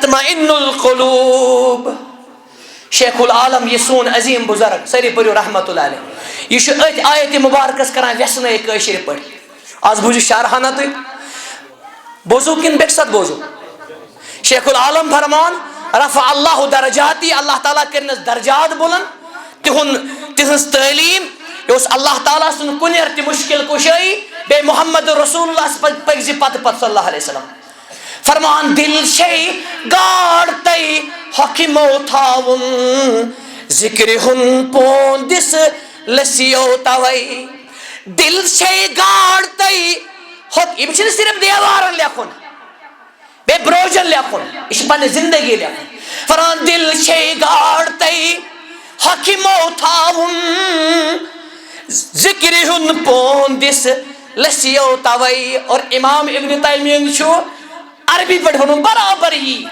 وتطمئن القلوب. شیخ العالم یہ سون عظیم بزرگ سری پریو رحمت اللہ علیہ یہ ات آیت مبارکس کران ویسنے کاشر پہ. آج بوزو شارحانہ تھی بوزو کن بیکست بوزو. شیخ العالم فرمان رفع اللہ درجاتی اللہ تعالیٰ کرنس درجات بلند تہنز تعلیم یہ اللہ تعالیٰ سن کنیر تی مشکل کشائی بے محمد رسول اللہ پگزی پت صلی اللہ علیہ وسلم. فرمان دل شی گاڑ تی حکمو تھاون ذکر ہن پوندس لسیو توئی. دل شی گاڑ تی یہ صرف دیوارن لیکن بے بروجن لیکن یہ پن زندگی لیکن. فرمان دل شی گاڑ تی حکمو تھاون ذکر ہن پوندس لسیو توئی. اور امام ابن تیمیہ چھو عربی پڑھ ونو برابر ہی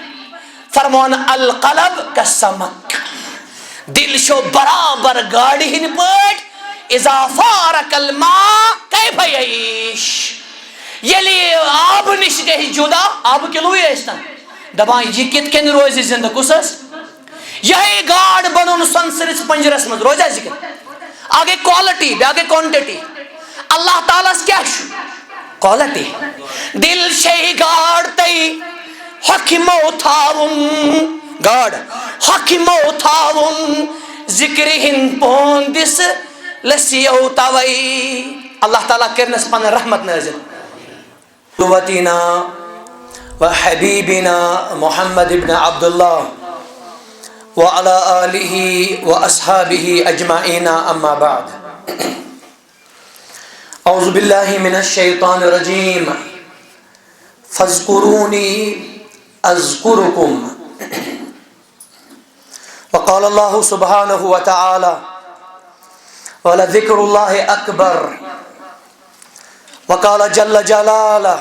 فرمان القلب کا سمک دل شو برابر گاڑی ہن پٹ اذا فارق الماء کیف یعیش. یلی آب نش گئی جدا آب کلو ایستن دبان یہ کت کن روزی زندہ کسس یہی گاڑ بنون سنسرس پنجرس مز روزہ ذکر. آگے کوالٹی آگے کوانٹٹی. اللہ تعالیٰ کیا شو کوالٹی. دل شی گاڑ تی حکمو تھاون گاڑ حکمو تھاون ذکر ہن پوندس لسیو توئی. اللہ تعالیٰ کرنس پن رحمت نازل. قوتنا وحبیبنا محمد ابن عبداللہ وعلى آلہ واصحابہ اجمعین اما بعد. اعوذ باللہ من الشیطان الرجیم فاذکرونی اذکرکم. وقال اللہ سبحانہ وتعالی ولذکر اللہ اکبر. وقال جل جلالہ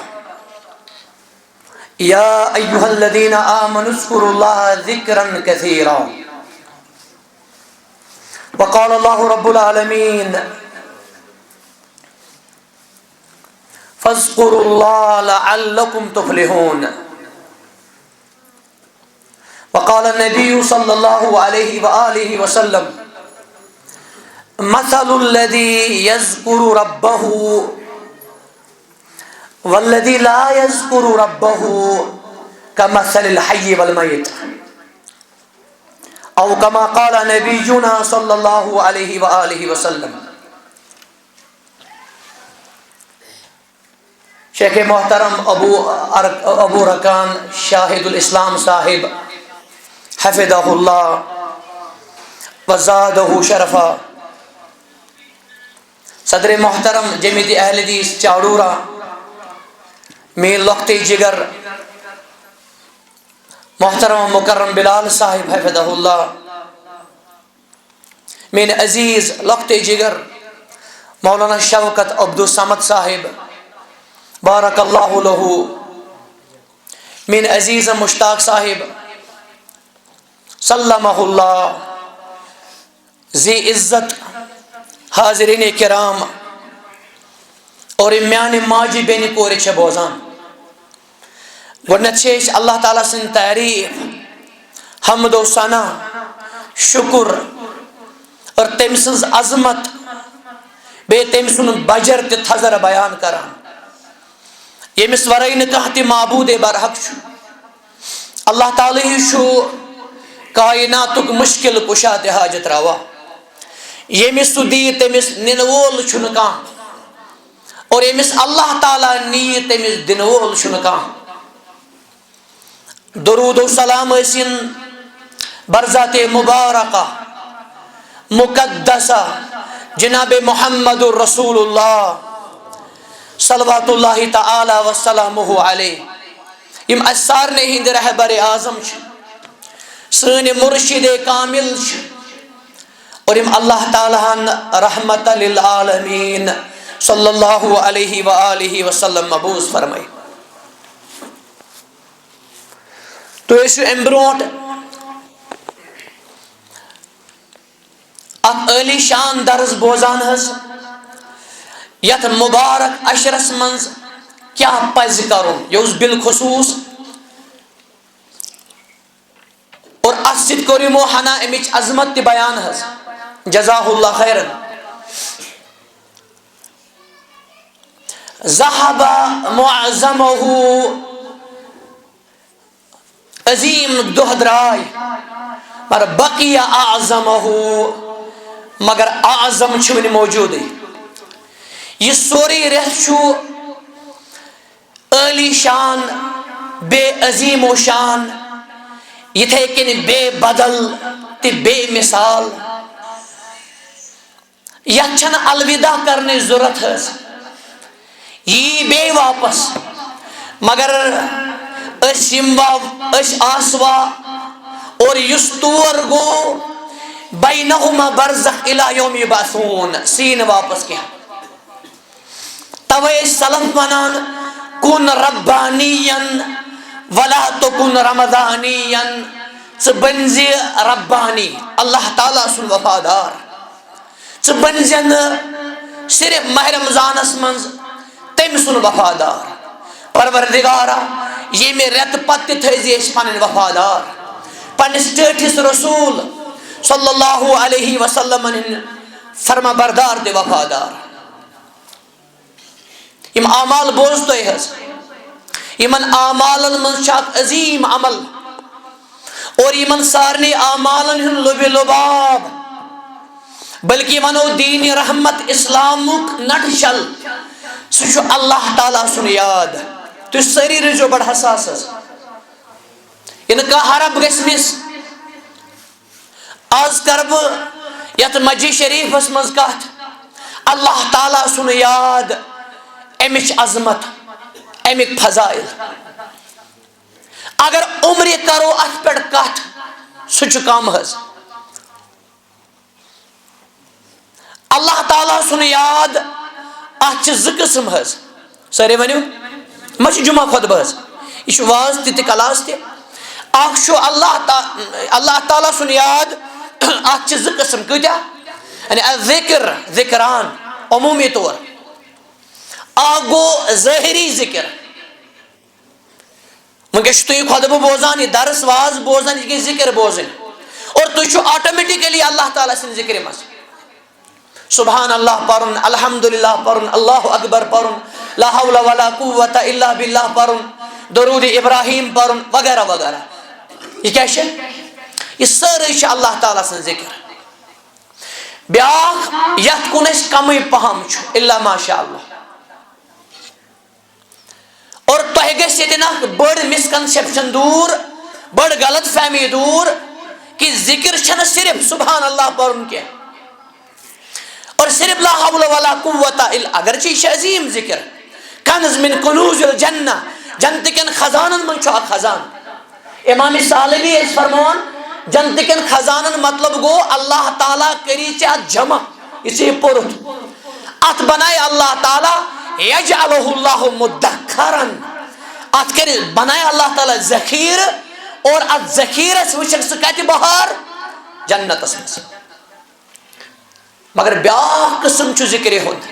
یا ایہا الذین آمنوا اذکروا اللہ ذکرا کثیرا. وقال اللہ رب العالمین فاذکروا اللہ لعلکم تفلحون. وقال النبی صلی اللہ علیہ وآلہ وسلم مثل الذی یذکر ربہ والذی لا یذکر ربہ کمثل الحی والمیت او کما قال نبینا صلی اللہ علیہ وآلہ وسلم. شیخ محترم ابو رکان شاہد الاسلام صاحب حفظہ اللہ وزادہ شرفا. صدر محترم جمیعت اہل حدیث چاڑورا مین لختی جگر محترم مکرم بلال صاحب حفظہ اللہ. مین عزیز لختی جگر مولانا شوکت عبدالصمد صاحب بارک اللہ لہو. مین عزیز مشتاق صاحب سلمہ اللہ. ذی عزت حاضرین کرام اور میان ماجی بینی کور چھ بوزان. گوڑنچ اللہ تعالیٰ سن تعریف حمد و ثنا شکر اور تم سنز عظمت بے تم سن بجر تے تھزر بیان کران. یمس ورائی نکاہ تی معبود برحق شو. اللہ تعالیٰ ہی شو کائناتک مشکل کشا تے حاجت روا. یمس تو دی تمس ننوول چھنکان اور یمس اللہ تعالیٰ نی تمس دنوول چھنکان. درود و سلام اسن برذات مبارکہ مقدسہ جناب محمد الرسول اللہ صلوات اللہ تعالی وسلامہ علیہ. یم اسار نے ہند رہبر اعظم سن مرشد کامل اور یم اللہ تعالی رحمت للعالمین صلی اللہ علیہ وآلہ وسلم مبعوث فرمائی. تو اس امبروٹ اک علی شان درس بوزان ہز یت مبارک عشرس من کیا پز کرن یہ بالخصوص اور اسد کو یمو ہنا امچ عظمت تہ بیان حظ جزاہ اللہ خیرن. ذہب معظمہ عظیم دہ درائے پر بقی اعظمہ مگر اعظم چھ ون موجود. یہ سوری رہ چھو عالی شان بے عظیم و شان یتھے کن بے بدل تے بے مثال. یت چھن الوداع کرنے ضرورت حس یہ بے واپس مگر اس آسوا اور یس تور گو بینہما برزخ الی یوم یبعثون سین واپس کیا. توے سلف ونان کن ربانین ولا تکن رمضانین. ژٕ بنزِ ربانی اللہ تعالیٰ سن وفادار. ژٕ بنزِ نہٕ صرف ماہ رمضانس منٛز تٔمۍ سُنٛد وفادار. پروردگارا ییٚمہِ رٮ۪تہٕ پتہٕ تہِ تھٲیزِ أسۍ پنٕنۍ وفادار پننِس ٹٲٹھِس رسول صلی اللہ علیہ وسلم ہٕنٛدۍ فرما بردار تہِ وفادار. یم اعمال بوز تُہۍ حظ یمن اعمالن منٛز چھُ اکھ عظیم عمل اور یمن سارنٕے اعمالن ہُنٛد لُبہِ لُباب بلکہ ونو دین رحمت اسلامک نٹشل سُہ چھُ اللہ تعالیٰ سُنٛد یاد. تُہۍ سٲری روٗزِو بڑٕ حساس حظ یِنہٕ کانٛہہ حرب گژھِ مِس. آز کر بہٕ یتھ مسجد شریفس منٛز کتھ اللہ تعالیٰ سُنٛد یاد امِچ عظمت امیک فضائل. اگر عمرِ کرو اتھ پٮ۪ٹھ کتھ سُہ چھُ کم حظ. اللہ تعالیٰ سُنٛد یاد اتھ چھِ زٕ قٕسم حظ. سٲری ؤنِو ما چھُ جمعہ خطبہ حظ یہ چھُ واز تہِ تہٕ کلاس تہِ. اکھ چھُ اللہ تعالیٰ سُنٛد یاد اتھ چھِ زٕ قٕسم کۭتیاہ یعنی ذکر ذکران عمومی طور. اکھ گوٚو ظٲہری ذکر ونکیٚس چھُ تُہۍ خطبہٕ بوزان یہ درس واز بوزان یہ گٔے ذکر بوزٕنۍ اور تُہۍ چھُو آٹومیٹکلی اللہ تعالیٰ سٕنٛدِ ذکرِ منٛز سبحان اللہ پرُن الحمدللہ پرُن اللہ اکبر پرُن لا حول ولا قوة الا باللہ پرُن درود ابراہیم پرُن وغیرہ وغیرہ. یہ کیاہ چھِ یہ سٲرٕے چھِ اللہ تعالیٰ سٕنٛز ذکر. بیاکھ یتھ کُن أسۍ کمٕے پہم چھُ الا ماشاء اللہ. اور تۄہہِ گژھِ ییٚتٮ۪ن اکھ بٔڑ مسکنسیپشن دور بٔڑ غلط فہمی دور کہ ذکر چھنہٕ صرف سبحان اللہ پرُن کینٛہہ اور صرف لا حول ولا قوة الا اگرچہ یہ عظیم ذکر کنز من کنوز الجنہ جنت کن خزانن من چھُ اکھ خزان. امام ثعلبی ٲسۍ فرماوان جنت کن خزانن مطلب گو اللہ تعالیٰ کری ژےٚ اتھ جمع یہ ژےٚ یہِ پوٚرُتھ اتھ بنائے اللہ تعالیٰ یجعلہ اللہ مدخرن اتھ کر بنائے اللہ تعالیٰ ذخیرہ اور اتھ ذخیرس وچھکھ ژٕ کتہِ بہار جنتس منٛز. مگر بیاکھ قسم چھُ ذکرِ ہُنٛد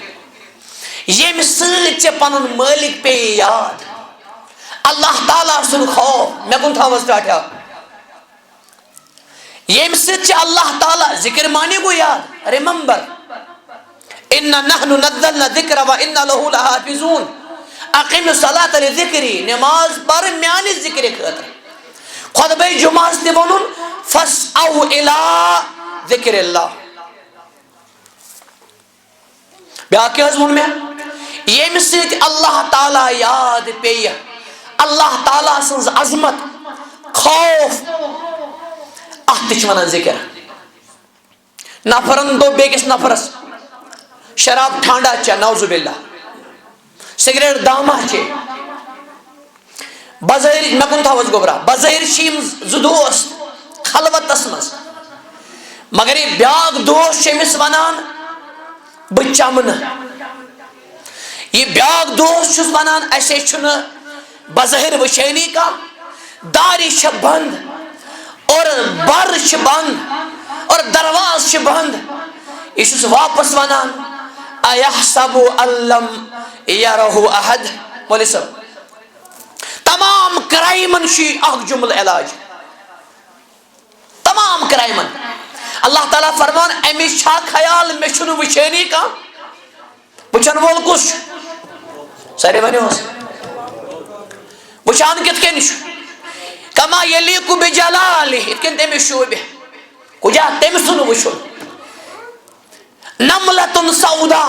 ییٚمہِ سۭتۍ ژےٚ پنُن مٲلک پیٚیہِ یاد اللہ تعالیٰ سُنٛد خوف. مےٚ کُن تھاو حظ ٹاٹھا. ییٚمہِ سۭتۍ ژےٚ اللہ تعالیٰ ذکر معنی گوٚو یاد ریممبر انا نحن نزلنا الذکر وانا له لحافظون. اقم الصلاۃ لذکری نماز پر میانہِ ذکرِ خٲطرٕ. خطبہ جمعہس تہِ ووٚنُن فاسعوا الی ذکر اللہ. بیاکھ کیٛاہ حظ ووٚن مےٚ ییٚمہِ سۭتۍ اللہ تعالیٰ یاد پیٚیہِ اللہ تعالیٰ سٕنٛز عظمت خوف اتھ تہِ چھِ ونان ذکر. نفرن دوٚپ بیٚکِس نفرس شراب ٹھانڈا چے نعوذ باللہ سگریٹ دامہ چے بظٲہر مےٚ کُن تھاو حظ گوبرا بظٲہر چھِ یِم زٕ دوس خلوتس منٛز مگر یہِ بیاکھ دوس چھُ أمِس ونان بہٕ چمہٕ نہٕ. یہِ بیاکھ دوس چھُس ونان اسے چھُنہٕ بظٲہر وٕچھٲنی کانٛہہ دارِ چھِ بنٛد اور بر چھِ بنٛد اور درواز چھِ بنٛد. یہِ چھُس واپس ونان ایحسب ان لم یرہ احد. مولوی صٲب تمام کرائمن چھُ اکھ جملہٕ علاج کرائمن اللہ تعالیٰ فرمان امیش چھا خیال میں چھنو وچھینی کا وچھن وول کس سارے بنے ہو وچھان کت کے نشو کما یلیکو بجلالی اتکن تیمی شعبہ کجا تیمی سنو وچھن نملت سودا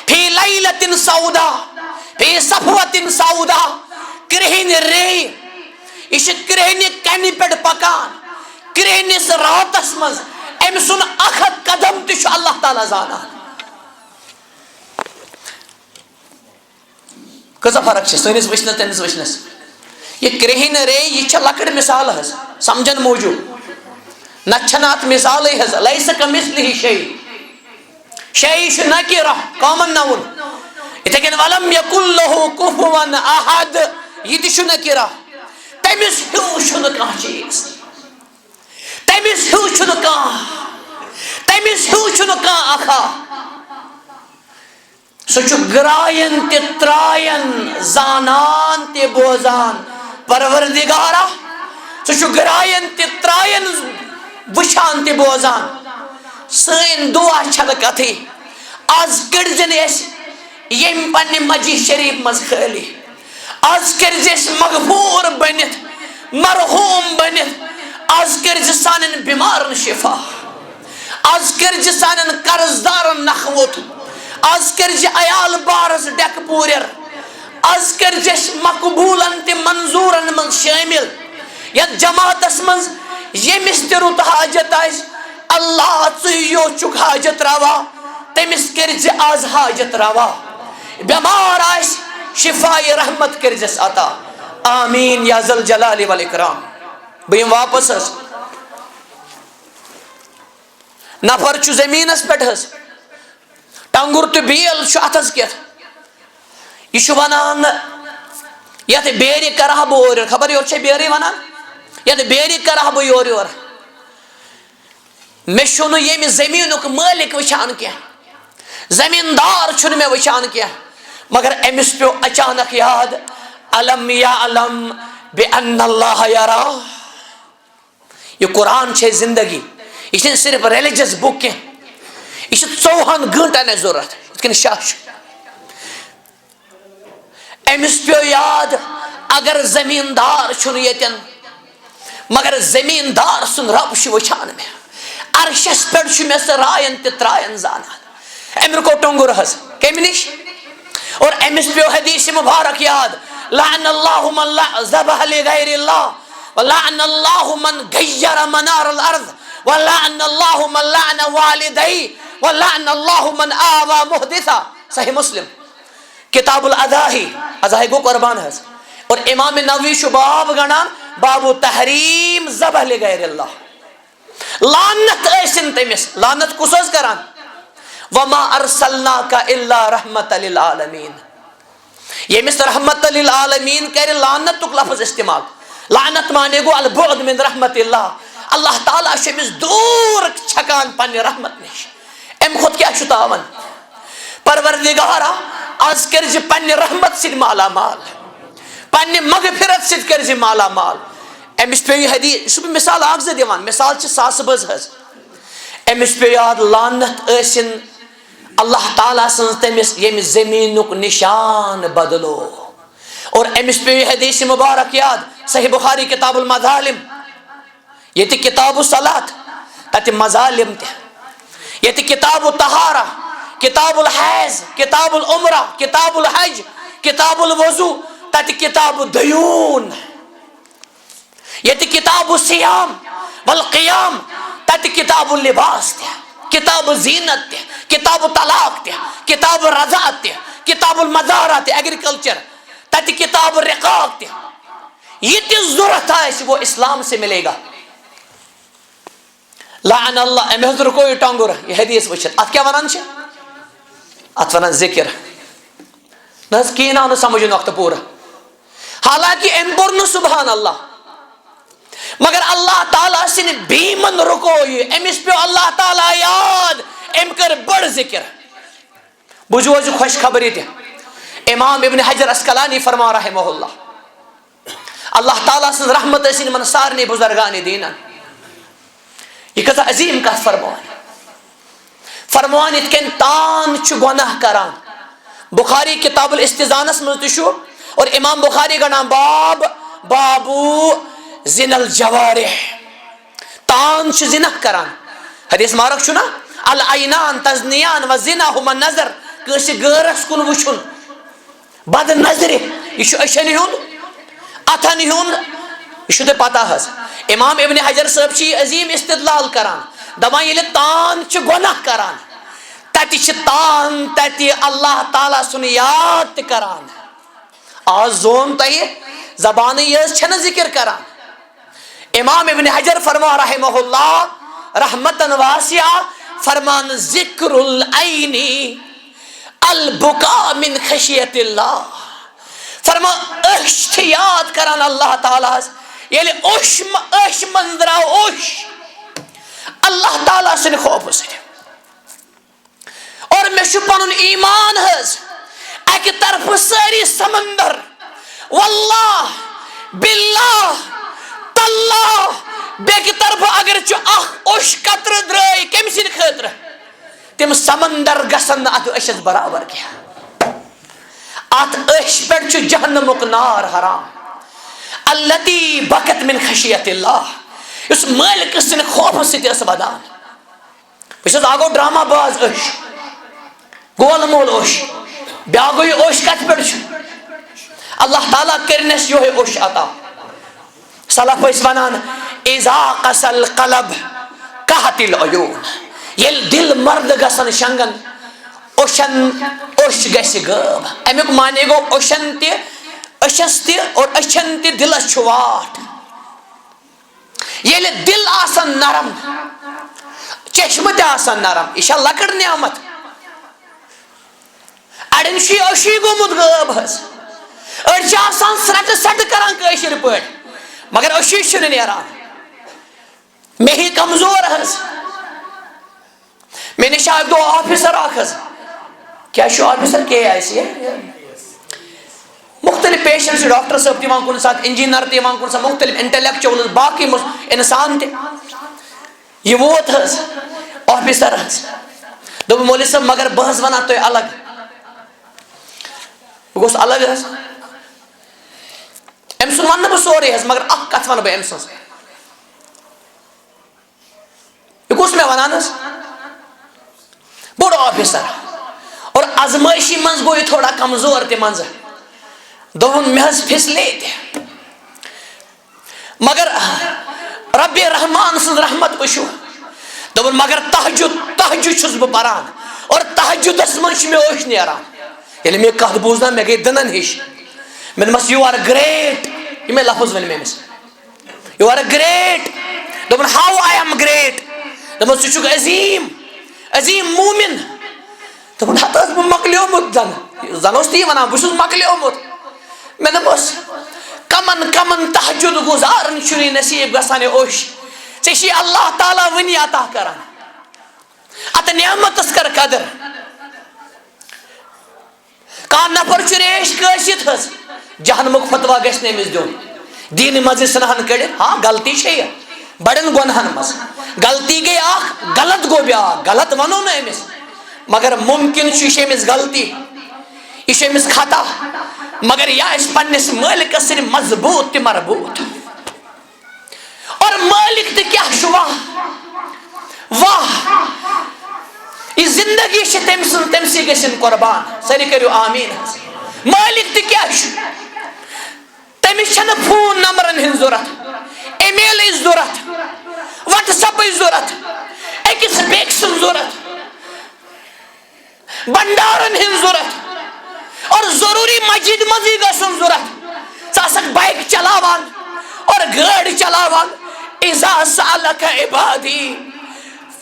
فی لیلت سودا فی صفوت سودا کرہن ری اس کرہن کنی پیڑ پکان کرہن اس رات اسمز ام سن اخت قدم تشو اللہ تعالیٰ زانا کسا فرق چھ سنس وشنس تنس وشنس یہ کرہن ری یہ چھ لکڑ مثال ہے سمجھن موجود نچھنات مثال ہے لیس کمثلہ شیء شیش نکرہ کامن نون اتکن ولم یکن لہو کفوا احد یہ تش نکرہ تمس ہیو چھن کانٛہہ چیز تمس ہیو چھن کانٛہہ اکھا سُہ چھُ گرائن تہِ ترائن زانان تہِ بوزان پروردگارا سُہ چھُ گرائن تہِ ترائن وٕچھان تہِ بوزان سین دعا چھل کتھی آز کرزن اس یم پنہ مجی شریف مز خالی آز کرزس مغفور بنت مرحوم بنت آز کرز سانن بیمارن شفا آز کرز سانن قرضدارن نخوت آز کرز عیال بارس ڈیک پورر آز کرزس مقبولن تی منظورن من شامل یا جماعت من یمس تی رت حاجت آئیس اللہ ژیو چک حاجت روا تمس کرز آز حاجت روا بیمار آئیس شفائی رحمت کرزس عطا آمین یا ذل جلال والاکرام بہم واپس ہس نفر چھ زمینس پہ ہس ٹنگر تو بیل چھ اتھس کیت یہ ونان یت بیری کرہ بہ اور خبر یور چھ بیری ونان یت بیری کرہ بہ یور یور میں چھنو یم زمینک مالک وچھان کیا زمیندار چھن میں وچھان کیا مگر امس پیو اچانک یاد علم یعلم بان اللہ یرا یہ قرآن چھ زندگی یہ چھن صرف ریلیجس بک کی یہ چھ 24 گھنٹہ ضرورت اتکن شاش امس پیو یاد اگر زمیندار چھن یتن مگر زمیندار سن رب چھ وچھان میں عرشس پہ میں سے رائن تہ ترائن زانان امر کو ٹنگر حس کم نش اور امس پیو حدیث مبارک یاد لعن اللہ من ذبح لغیر اللہ ولعن اللہ من غیر منار الارض ولعن اللہ من لعن والدی ولعن اللہ من آوى محدثا صحیح مسلم کتاب الاضاحی اضاحی کو قربان حس اور امام نووی شباب گنان باب تحریم ذبح لغیر اللہ لعنت ایسن تمس لعنت کس کران وما ارسلناک الا رحمت للعالمین یمس رحمت للعالمین کر لعنت تک لفظ استعمال لعنت مانے گو البعد من رحمت اللہ اللہ تعالیٰ شمس دور چھکان پنہ رحمت نش ام خود کیا چھتاون پروردگارا آز کرز پنہ رحمت سید مالا مال پنہ مغفرت سید کرز مالا مال امس پہ حدیث یہ مثال اخ زٕ دِوان مثال چھ ساس بز حظ امس پہ یاد لعنت ٲسِن اللہ تعالیٰ سن تمس یم زمینک نشان بدلو اور امس پہ حدیث مبارک یاد صحیح بخاری کتاب المظالم یہ کتاب الصلاۃ تت مظالم تہ یہ کتاب الطہارہ کتاب الحیض کتاب العمرہ کتاب الحج کتاب الوضو تت کتاب الدیون یہ کتاب الصیام والقیام تت کتاب اللباس تہ کتاب زینت تہ کتاب طلاق تہ کتاب رضاعت تہ کتاب المزارات ایگریکلچر تت کتاب رقاق تہ یہ تہ ضرورت ہے وہ اسلام سے ملے گا لعن اللہ ام حضر کو ٹانگر یہ حدیث وچھت ات کیا ونان چھ ات ونان ذکر نس کینا نہ سمجھ وقت پورا حالانکہ ام پور سبحان اللہ مگر اللہ تعالیٰ سن بیمن رکو یہ امس پہ اللہ تعالیٰ یاد ام کر بڑ ذکر بوجھو جو خوش خبری تھی امام ابن حجر اسقلانی فرما رحمہ اللہ اللہ تعالیٰ سن رحمت سن من سارنی بزرگان دینا یہ کتا عظیم کت فرمان ات کن تان گناہ کران. بخاری کتاب الاستزانس مز تشو اور امام بخاری کا نام بابو زن الجوارح تان زنا کران. حدیث مارک چھنا العینان تزنیان و زناہما النظر کس غیرس کن وچھن بد نظر یہ اچھن ہند اتھن ہند یہ تہ پتہ حس. امام ابن حجر صاحب عظیم استدلال کران دپان ییٚلہِ تان گناہ کران تتہِ تان تتہِ اللہ تعالیٰ سن یاد تہ کران. آز زون تہ زبان یز چھنہ ذکر کران. امام ابن حجر فرما رحمہ اللہ رحمتن واسعہ فرمان ذکر العین البکا من خشیت اللہ. فرما اش یاد کران اللہ تعالیٰ ییٚلہِ اوش من درٛاو اوش اللہ تعالیٰ سٕنٛدِ خوفہٕ سۭتۍ. اور مےٚ چھُ پنُن ایمان حظ اکہِ طرفہٕ سٲری سمندر واللہ باللہ تاللہ بیٚکہِ طرفہٕ اگر چھُ اکھ اوش قطرٕ درٛاے کٔمۍ سٕنٛدِ خٲطرٕ تِم سمندر گژھن نہٕ اتھ ٲشس برابر کینٛہہ. اتھ ٲشہِ پٮ۪ٹھ چھُ جہنمُک نار حرام. التی بکت من خشیت اللہ اس مالک سن خوف سۭتۍ ٲس ودان. بہٕ چھُس اکھ گوٚو ڈرامہ باز ٲش گول مول اوش بیاکھ گوٚو یہِ اوش کتھ پٮ۪ٹھ چھُ اللہ تعالیٰ کٔرنس یِہوے اوش عطا. سلف ٲسۍ ونان اذا قسى القلب قحط العیون ییٚلہِ دل مرد گژھن شنگن اوشن اوش گژھِ غٲب. امیُک معنی گوٚو اوشن تہِ أچھس تہِ اور أچھن تہِ دلس چھُ واٹھ. ییٚلہِ دل آسن نرم چشمہٕ تہِ آسن نرم یہِ چھا لۄکٕٹ نعمت. اڑٮ۪ن چھُ یہِ اوشی گوٚمُت غٲب حظ. أڑۍ چھِ آسان سرٹہٕ سٹہٕ کران کٲشِر پٲٹھۍ مگر اوشی چھُنہٕ نیران. مےٚ ہی کمزور حظ. مےٚ نِش آو دۄہ آفیسر اکھ حظ کیٛاہ چھُ آفیسر KIC مختلف پیشنٹ ڈاکٹر صاحب تِوان کُنہِ ساتہٕ انجیٖنر تہِ یِوان کُنہِ ساتہٕ مختلف انٹلیکچوَلٕز باقٕے انسان تہِ. یہِ ووت حظ آفیسر حظ دوٚپُن مولوی صٲب مگر بہٕ حظ ونان تۄہہِ الگ. بہٕ گوٚژھ الگ حظ أمۍ سُنٛد ونہٕ نہٕ بہٕ سورُے حظ مگر اکھ کتھ ونہٕ بہٕ أمۍ سٕنٛز. یہِ کُس مےٚ ونان حظ بوٚڑ آفیسر اور ازمٲیشی منٛز گوٚو یہِ تھوڑا کمزور تہِ منٛزٕ. دوٚپُن مےٚ حظ پھِسلے تہِ مگر رب رحمان سٕنٛز رحمت وٕچھو. دوٚپُن مگر تہجُد چھُس بہٕ پران اور تہجُدس منٛز چھُ مےٚ اوش نیران. ییٚلہِ مےٚ کتھ بوٗز نا مےٚ گٔے دٕنن ہِش. مےٚ دوٚپمس یوٗ آر گریٹ. یہِ مےٚ لفظ ونہِ مےٚ أمِس یوٗ آر گریٹ. دوٚپُن ہاو آی ایم گریٹ. دوٚپمس ژٕ چھُکھ عظیٖم موٗمِن. دوٚپُن ہتہٕ حظ بہٕ مۄکلیومُت زن اوس تی ونان بہٕ چھُس مۄکلیومُت. مےٚ دوٚپُس کمن تہجُد گُزارن چھُنہٕ یہِ نصیٖب گژھان یہِ اوش. ژےٚ چھِ اللہ تعالیٰ وٕنی عطا کران. اتھ نعمتس کر قدر. کانٛہہ نفر چھُ ریش کٲسِتھ حظ جہنمُک فتوا گژھِ نہٕ أمِس دیُن. دیٖنہٕ منٛزٕ ژھٕنہن کٔڑِتھ. ہاں غلطی چھے یہِ بڑٮ۪ن گۄنہن منٛز غلطی گٔے اکھ غلط گوٚو بیٛاکھ. غلط ونو نہٕ أمِس مگر ممکن چھُ یہِ چھِ أمِس غلطی یہِ چھُ أمِس خطا مگر یہِ آسہِ پننِس مٲلکس سۭتۍ مضبوٗط تہِ مربوٗط. اور مٲلک تہِ کیٛاہ چھُ واہ یہِ زندگی چھِ تٔمۍ سٕنٛز تٔمسٕے گٔژھِنۍ قۄربان. سٲری کٔرِو آمیٖن حظ. مٲلک تہِ کیٛاہ چھُ تٔمِس چھنہٕ فون نمبرن ہٕنٛز ضوٚرتھ ای میلٕچ ضوٚرتھ وٹس ایپٕچ ضوٚرتھ أکِس بیٚکہِ سٕنٛز ضوٚرتھ بنڈارن ہٕنٛز ضوٚرتھ اور ضروٗری مسجد منٛزٕے گژھُن ضوٚرتھ. ژٕ آسکھ بایک چلاوان اور گٲڑۍ چلاوان. اذا سألك عبادی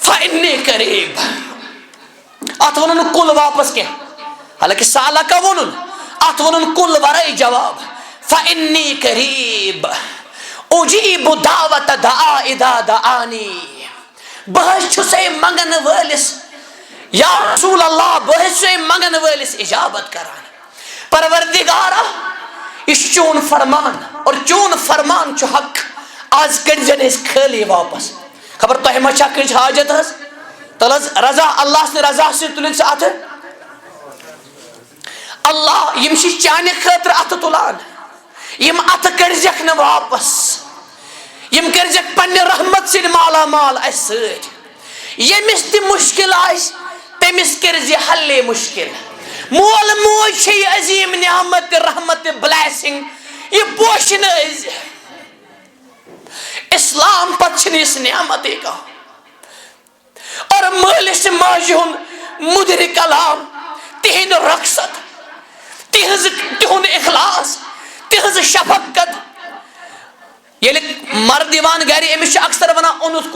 فإنی قریب. اتھ وونُن نہٕ کُل واپس کینٛہہ حالانکہِ سالکہ وونُن اتھ وونُن کُل ورٲے جواب. فإنی قریب اجیب دعوت داع اذا دعانی. بہٕ حظ چھُسے منگن وٲلِس یا رسول اللہ بہٕ حظ چھُسے منگن وٲلِس اجابت کران. پروردگارا یہ چون فرمان اور چون فرمان چھُ حق. آز کٔڑزن أسۍ خٲلی واپس خبر تہ ما چھا کنچ حاجت ہس تل رضا اللہ سے رضا سے تلن سے اتھ اللہ یم چانہ خاطر اتھ تلان یم اتھ کرزک نہ واپس یم کرزک پنہ رحمت سے مالا مال اس سۭتۍ یمس تہ مشکل آس تمس کرزِ حل مشکل مول موج چھ یہ عظیم نعمت رحمت بلیسنگ یہ پوشن اسلام پتہ چھ اس نعمت کا اور مالس ماجہ ہند مدر کلام تہند رقصت تہند اخلاص تہذ شفقت یل مرد یوان گھر امس اکثر ونان اونت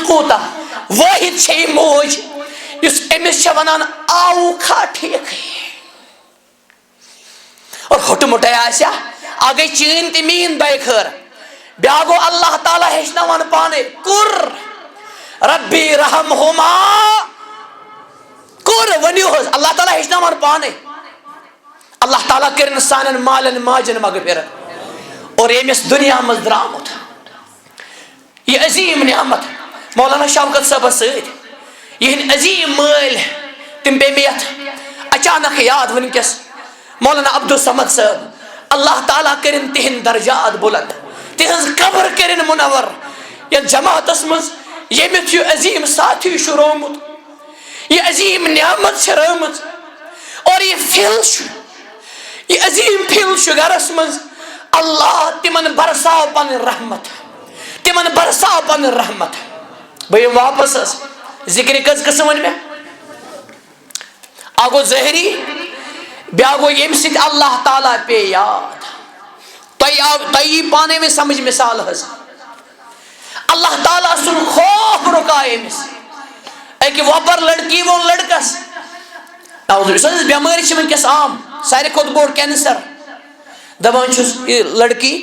کوتا واحد چھ موج اس امس ونان آو کھا ٹھیک اور ہٹ مٹے آسیا آگے چین تی مین بے خیر بیا گو اللہ تعالیٰ ہیچناوان پانے کر ربی رحمہما کر ونیو حض اللہ تعالیٰ ہیچناوان پانے اللہ تعالیٰ کرن سانن مالن ماجن مغفرت اور امس دنیا مز درامت یہ عظیم نعمت مولانا شوکت صاحب سۭتۍ یہ عظیم مال تم پے میت اچانک یاد ونکس مولانا عبدالصمد صاحب اللہ تعالیٰ کرن تہن درجات بلند تہذ قبر کرن منور یا جماعت اسمز یمت یہ عظیم ساتھی شرومت یہ عظیم نعمت شرمت اور یہ فل یہ عظیم فل گرس مز اللہ تمن برساو پن رحمت تمن برساو پن رحمت بھئی واپس ذکر کز قسم ون میں آگو ظہری بیاگو یم سید اللہ تعالیٰ پہ یاد تئی پانے میں سمجھ مثال ہز اللہ تعالیٰ سن خوف رکائے مس ایک وپر لڑکی وہ لڑکس بیماری چھ ونکس عام سارے کھت بوڑ کینسر دپان چھس یہ لڑکی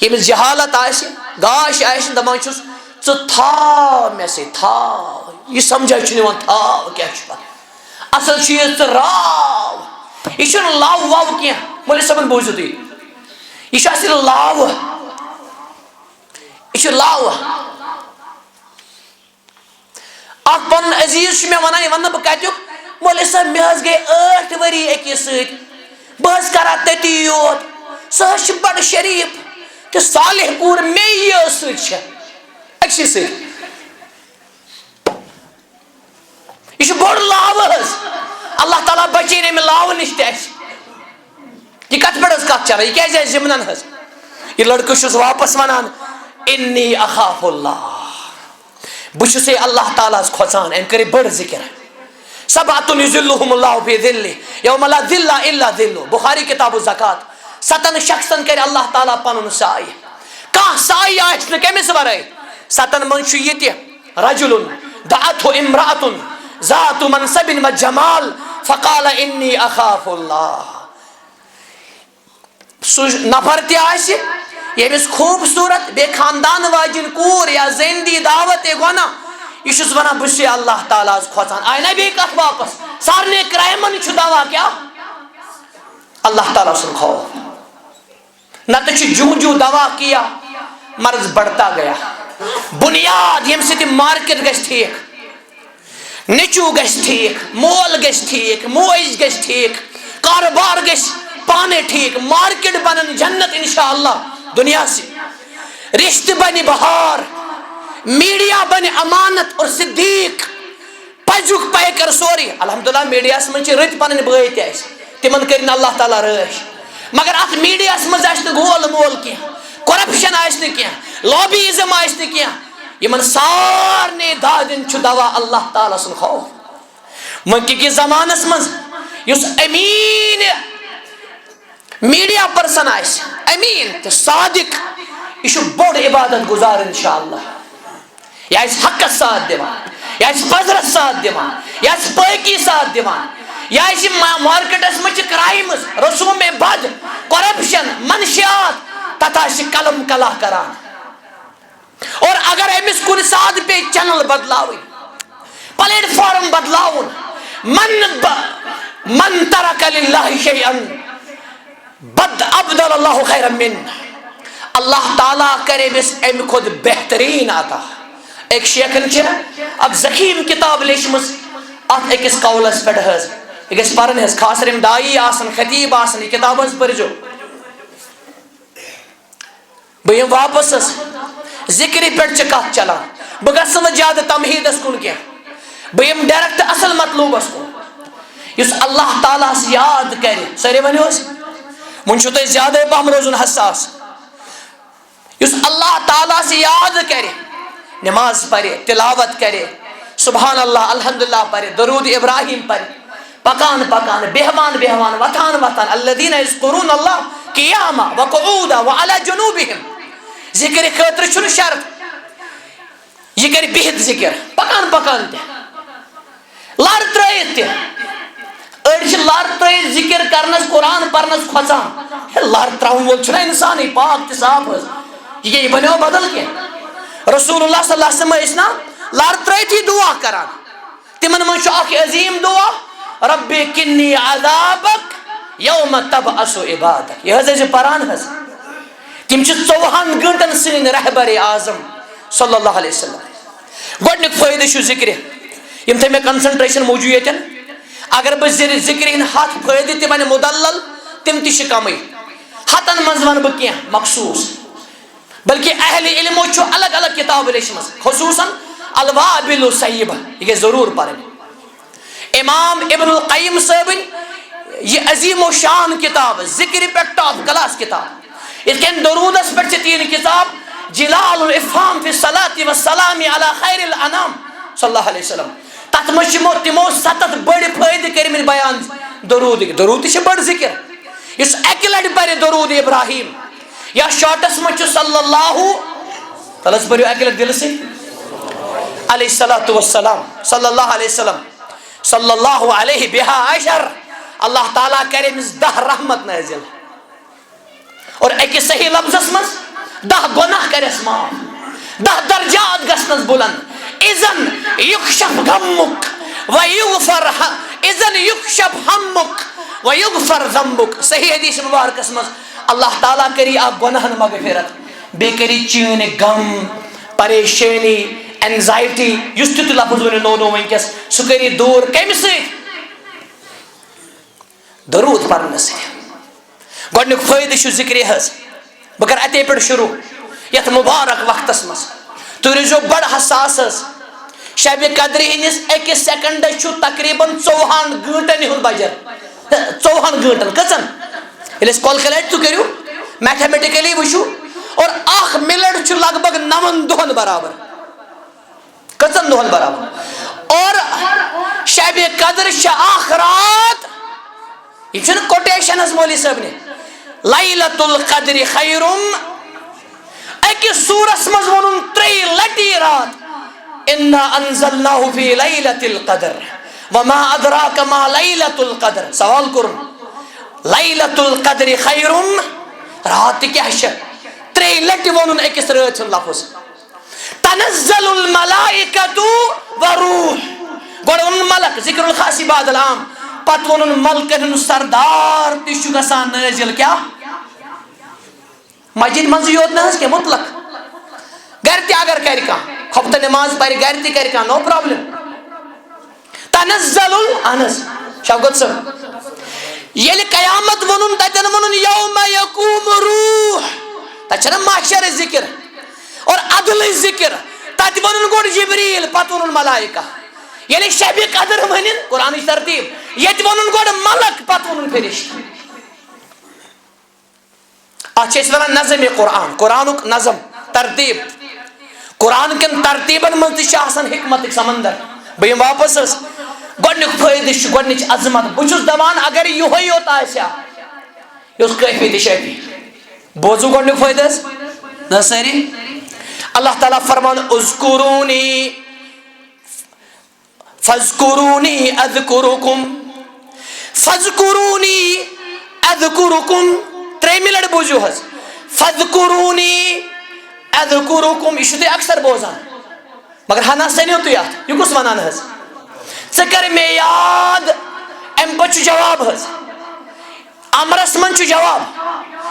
یمس جہالت آس گاش آس دپان چھس ژٕ تھاو مے سۭتۍ تھاو یہ سمجھا چھ نوان تھاو کیا چھ پتہ اصل چھ یہ ژٕ راو یہ چھُنہٕ لاو واو کینٛہہ مولوی صٲبن بوٗزِو تُہۍ یہ چھُ اصل لاو یہ چھُ لاو اکھ پنُن عزیز چھُ مےٚ ونان یہ ونہٕ بہٕ کتیُک مولوی صٲب مےٚ حظ گٔے 8 ؤری أکِس سۭتۍ بہٕ حظ کران تٔتی یوت سۄ حظ چھِ بڑٕ شریٖف تہٕ صالح کوٗر مے یہِ سۭتۍ چھےٚ أکسٕے سۭتۍ یہ چھُ بوٚڑ لاو حظ اللہ تعالیٰ بچین امہِ لاو نش تہِ اسہِ یہ کتھ پٮ۪ٹھ حظ کتھ چلان یہ کیازِ آسہِ ضمنن حظ یہ لڑکہٕ چھُس واپس ونان انی اخاف اللہ بہٕ چھُس اللہ تعالیٰ ہس کھوژان أمۍ کٔرِ بٔڑ ذکر سبعۃ یظلهم اللہ فی ظلہ یوم لا ظل الا ظلہ بخاری کتاب الزکات 7 شخصن کرِ اللہ تعالیٰ پنُن سایہ کانٛہہ سایہ آسہِ نہٕ کٔمِس ورٲے 7 منٛز چھُ یہِ تہِ رجل دعته امرأة ذات منصب و جمال فقال انی اخاف اللہ سُہ نفر تہِ آسہِ ییٚمِس خوٗبصوٗرت بیٚیہِ خاندان واجِن کوٗر یا زندی دعوت گۄنا یہ چھُس ونان بہٕ چھُس اللہ تعالیٰ ہس کھوژان آیہِ نا بیٚیہِ کتھ واپس سارنٕے کرایمن چھُ دوا کیا اللہ تعالیٰ سُنٛد خوف نتہٕ چھُ جوں جوں دوا کیا مرض بڑھتا گیا بنیاد ییٚمہِ سۭتۍ مارکیٹ گژھِ ٹھیک نیچو گژھِ ٹھیک مول گژھِ ٹھیک موج گژھِ ٹھیک کاروبار گژھِ پانے ٹھیک مارکیٹ بنن جنت انشاءاللہ دنیا سے رشتہ بنِ بہار میڈیا بنِ امانت اور صدیق پزیُک پے کر سورُے الحمدللہ میڈیاہس منٛز چھِ رٕتۍ پنٕنۍ بٲے تہِ اسہِ تِمن کٔرِنۍ اللہ تعالیٰ رٲچھ مگر اتھ میڈیاہس منٛز آسہِ نہٕ گول مول کینٛہہ کرپشن آسہِ نہٕ کینٛہہ لابیزم آسہِ نہٕ کینٛہہ یمن سارنٕے دادٮ۪ن چھُ دوا اللہ تعالیٰ سُنٛد خوف وٕنۍ کِس زمانس منٛز یُس امین میڈیا پرسن آسہِ امین تہٕ صادق یہ چھُ بوٚڑ عبادت گزار انشاءاللہ یہ آسہِ حقس ساتھ دِوان یہ آسہِ پزرس ساتھ دِوان یہ آسہِ پٲکی ساتھ دِوان یہ آسہِ مارکیٹس منٛز چھِ کرایمز رسوم بد کرپشن منشیات تتھ آسہِ قلم کلا کران اور اگر امس کُنہِ ساتہٕ پیٚیہِ چینل بدلاوٕنۍ پلیٹ فارم بدلاوُن من ترک للہ شیئا بد ابدل اللہ خیرا من اللہ تعالیٰ کرے بس ام خود بہترین عطا. ایک شیخن چھِ اکھ زخیم کتاب لیچھمٕژ اتھ أکِس قولس پٮ۪ٹھ حظ یہِ گژھِ پرٕنۍ حظ خاص کر یِم دایی آسن خطیب آسن یہِ کتاب حظ پٔرزیو. بہٕ یِمہٕ واپس حظ ذکرِ پٮ۪ٹھ چھِ کتھ چلان. بہٕ گژھٕ نہٕ زیادٕ تمہیٖدس کُن کینٛہہ, بہٕ یِمہٕ ڈایریکٹ اصل مطلوبس کُن. یُس اللہ تعالیٰ ہس یاد کرِ سٲری ؤنِو حظ, وۄنۍ چھُو تۄہہِ زیادے پہم روزُن حساس. یُس اللہ تعالیٰ ہس یاد کرِ, نماز پرِ, تلاوت کرِ, سبحان اللہ الحمدللہ پرِ, درود ابراہیم پرِ, پکان پکان, بیہوان بیہوان, وتھان وتھان, الذین یذکرون اللہ قیاما وقعودا وعلی جنوبہم. ذکر خٲطرٕ چھُنہٕ شرط, یہ کرِ بِہِتھ ذکر, پکان پکان تہِ, لر ترٲیِتھ تہِ. أڑۍ چھِ لر ترٲیِتھ ذکر کرنس قرآن پرنس کھۄژان. لر تراوُن وول چھُنہ انسانٕے پاک تہِ صاف حظ, یہ بنیو بدل کینٛہہ. رسول اللہ صلی اللہ علیہ وسلم ٲسۍ نا لر ترٲیتھی دعا کران. تمن منٛز چھُ اکھ عظیٖم دعا, ربِ قِنِّی عذابک یوم تبعث عبادک. یہ حظ ٲسۍ پران حظ. تِم چھِ 24 گٲنٛٹن سٲنۍ رہبر اعظم صلی اللہ علیہ وسلم. گۄڈنیُک فٲیدٕ چھُ ذکرِ, یِم تھٲے مےٚ کنسنٹریشن موٗجوٗب ییٚتٮ۪ن. اگر بہٕ ذکرِ ہٕنٛدۍ 100 فٲیدٕ تہِ وَنہٕ مُدلل تِم تہِ چھِ کمٕے. 100 منٛز وَنہٕ بہٕ کینٛہہ مخصوٗص, بلکہ اہل علمو چھُ الگ الگ کتاب لیچھمٕژ, خصوٗصاً الوابل الصیبہ, یہ گژھِ ضروٗر پرٕنۍ. امام ابن القیم صٲبٕنۍ یہ عظیم و شان کتاب, ذکرِ پٮ۪ٹھ ٹاپ کلاس کتاب. یِتھ کٔنۍ درودس پٮ۪ٹھ چھِ تیٖن کتاب, جلال الافہام فی الصلاۃ والسلام علی خیر الانام صلی اللہ علیہ وسلم. تتھ منٛز چھِ تِمو 7 بٔڑۍ فٲیدٕ کٔرمٕتۍ بیان درودٕکۍ. درود تہِ چھِ بٔڑ ذکر. یُس اکہِ لٹہِ پرِ درود ابراہیم یا شارٹس منٛز چھُ صلی اللہ تل حظ پٔرِو اکہِ لٹہِ دِلہٕ سۭتۍ علیہ الصلاۃ والسلام صلی اللہ علیہ وسلم صلی اللہ علیہ بہا عشر. اللہ تعالیٰ کرِ أمِس 10 رحمت نٲزِل, اور أکِس صحیح لفظس منٛز 10 گۄناہ کرٮ۪س معاف, 10 درجات گژھنس بُلند. اذن یُکشف غمک ویغفر, اذن یُکشف ہمک ویغفر ذنبک. صحیح حدیث مبارکس منٛز اللہ تعالیٰ کری اکھ گۄناہن مغفرت, بیٚیہِ کری چٲنۍ غم, پریشٲنی, اینزایٹی, یُس تہِ تہِ لفظ ؤنِو نو نو وٕنکیٚس, سُہ کری دوٗر. کمہِ سۭتۍ؟ درود پرنہٕ سۭتۍ. گۄڈنیُک فٲیدٕ چھُ ذکرِ حظ. بہٕ کرٕ اتے پٮ۪ٹھ شروع یتھ مُبارک وقتس منٛز. تُہۍ روٗزِو بڑٕ حساس حظ. شبِ قدرِ ہٕنٛدِس أکِس سیکنڈس چھُ تقریٖبن 24 گٲنٛٹن ہُنٛد بجر. 24 گٲنٛٹن کٔژن؟ ییٚلہِ أسۍ کالکولیٹ تُہۍ کٔرِو میتھمیٹِکلی وٕچھِو, اور 1 مِنٹ چھُ لگ بگ 9 دۄہن برابر. کٔژن دۄہن برابر؟ اور شبِ قدر چھِ اکھ رات. یہ چھُنہٕ کوٹیشن حظ مولوی صٲبنہِ. لیلۃ القدر خیرم, أکِس سوٗرس منٛز ووٚنُن 3 لٹہِ رات, اِنَّا أَنزَلْنَاهُ فِي لَيْلَةِ الْقَدْرِ وَمَا أَدْرَاكَ مَا لَيْلَةُ الْقَدْرِ. سوال کوٚرُن, لیلۃ القدر خیرم, رات تہِ کیٛاہ چھِ؟ 3 لٹہِ ووٚنُن أکِس رٲژ ہُنٛد لفظ. تنزل الملائکۃ والروح, گۄڈٕ ووٚنُن ملک, ذکر الخاص بعد العام, پتہٕ ووٚنُن ملکن ہُنٛد سردار تہِ چھُ گژھان نٲزِل. کیٛاہ مسجد منٛزٕے یوت نہٕ حظ کینٛہہ, مطلق گرِ تہِ اگر کرِ کانٛہہ, خۄفتہٕ نٮ۪ماز پرِ گرِ تہِ کرِ کانٛہہ, نو پرابلم. تنزل اہن حظ شوکت صٲب, ییٚلہِ قیامت ووٚنُن تتٮ۪ن ووٚنُن یوم یقوم روح, تتہِ چھنہ محشر ذکر اور عدلٕچ ذکر. تتہِ ووٚنُن گۄڈٕ جبریٖل, پتہٕ ووٚنُن ملائکہ. ییٚلہِ شبِ قدر ؤنِن قرآنٕچ ترتیٖب, ییٚتہِ ووٚنُن گۄڈٕ ملک, پتہٕ ووٚنُن فرشتہٕ. اتھ چھِ أسۍ ونان نظمِ قرآن, قرآنُک نظم ترتیٖب. قرآن کٮ۪ن ترتیٖبن منٛز تہِ چھِ آسان حکمتٕکۍ سمندر. بہٕ یِمہٕ واپس حظ. گۄڈنیُک فٲیدٕ چھُ گۄڈنِچ عظمت. بہٕ چھُس دپان اگر یِہوے یوت آسہِ ہا, یہِ اوس کٲفی تہِ شٲفی. بوزو گۄڈنیُک فٲیدٕ حظ نہ سٲری. اللہ تعالیٰ فرمان اذکرونی فاذکرونی اذکرکم, فاذکرونی اذکرکم. 3 لٹہِ بوٗزِو حظ, فاذکرونی اذکرکم. یہِ چھُو تُہۍ اکثر بوزان, مگر ہنا سٔنِو تُہۍ اتھ, یہِ کُس ونان حظ؟ ژٕ کر مےٚ یاد. امہِ پتہٕ چھُ جواب حظ, امرس منٛز چھُ جواب,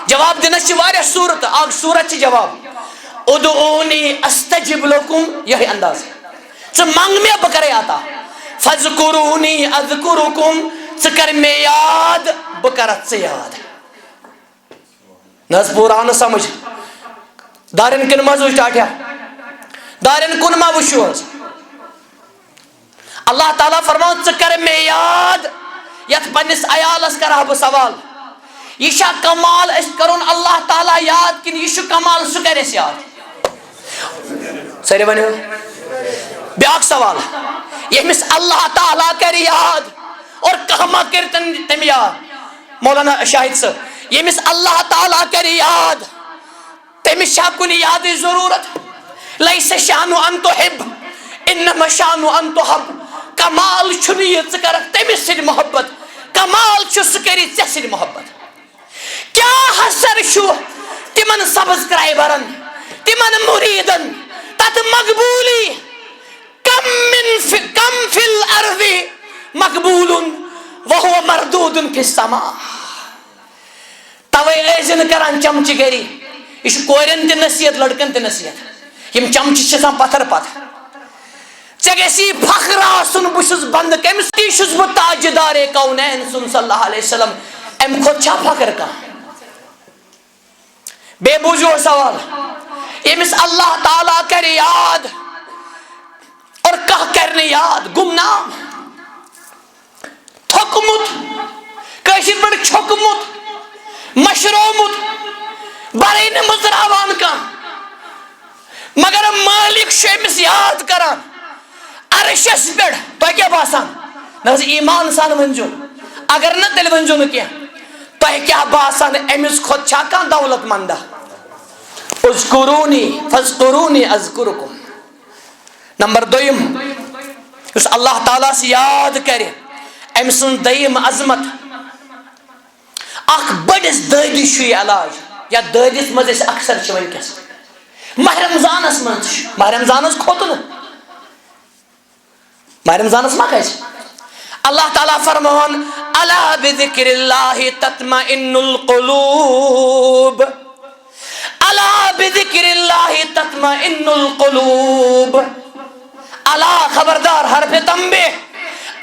جواب دنس واریاہ صورت اگ صورت چھ جواب ادعونی استجب لکم یہی انداز ژٕ منگ مےٚ بہٕ کرے عطا فذکرونی اذکرکم ژٕ کر مےٚ یاد بہٕ کرتھ ژٕ یاد نہ حظ پوٗرٕ آو نہٕ سمجھ دارین کن ما وٕچھ ٹاٹھیا دارین کن ما وٕچھو حظ اللہ تعالیٰ فرمان ژٕ کر مےٚ یاد یتھ پننس عیالس کرہا بہٕ سوال یہ چھا کمال اس کرون اللہ تعالیٰ یاد کن یہ چھُ کمال سُہ کرِ اَسہِ یاد سٲری ؤنِو بیاکھ سوال ییٚمِس اللہ تعالیٰ کرِ یاد اور کانٛہہ ما کرِ تٔمۍ یاد مولانا شاہد صٲب ییٚمِس اللہ تعالیٰ کرِ یاد تٔمِس چھا کُنہِ یادٕچ ضروٗرت لیس شانُ ان تحب انما شانُ ان تحب کمال چھُنہٕ یہِ ژٕ کرکھ تٔمِس سۭتۍ محبت کمال چھُ سُہ کری ژےٚ سۭتۍ محبت کیا حسر چھُ تِمن سبسکرائبرن تِمن مریدن تتھ مقبولی کم فی الارض مقبول وهو مردود فی السماء توے ٲسۍ نہٕ کران چمچہٕ گری یہ چھُ کورٮ۪ن تہِ نصیحت لڑکن تہِ نصیحت یم چمچہٕ چھِ آسان پتھر پتھر ژےٚ گژھی فخر آسُن بہٕ چھُس بندٕ کٔمِس تی چھُس بہٕ تاجدارے کونین سُنٛد صلی اللہ علیہ وسلم امہِ کھۄتہٕ چھا فخر کانٛہہ بے بوجھو سوال ییٚمِس اللہ تعالیٰ کرِ یاد اور کانٛہہ کرِ نہٕ یاد گمنام تھوٚکمُت کٲشِر پٲٹھۍ چھوٚکمُت مشرومُت بَرٕے نہٕ مٕژراوان کانٛہہ مگر مٲلِک چھُ أمِس یاد کران عرشس پٮ۪ٹھ تۄہہِ کیٛاہ باسان نہ حظ ایمان سان ؤنۍزیو اگر نہٕ تیٚلہِ ؤنۍزیو نہٕ کینٛہہ تۄہہِ کیٛاہ باسان أمِس کھۄتہٕ چھا کانٛہہ دولت مندا اذکرونی فذکرونی اذکرکم نمبر دوٚیِم یُس اللہ تعالیٰ ہس یاد کرِ أمۍ سٕنٛز دوٚیِم عظمت اکھ بٔڑِس دٲدِس چھُ یہِ علاج یتھ دٲدِس منٛز أسۍ اکثر چھِ وٕنکیٚس ماہ رمضانس منٛز چھُ ماہ رمضانس کھوٚت نہٕ ماہ رمضانس ما کھسہِ اللہ تعالیٰ فرمان الا بذکر اللہ تطمئن القلوب الا بذکر اللہ تطمئن القلوب الا خبردار حرف تنبیہ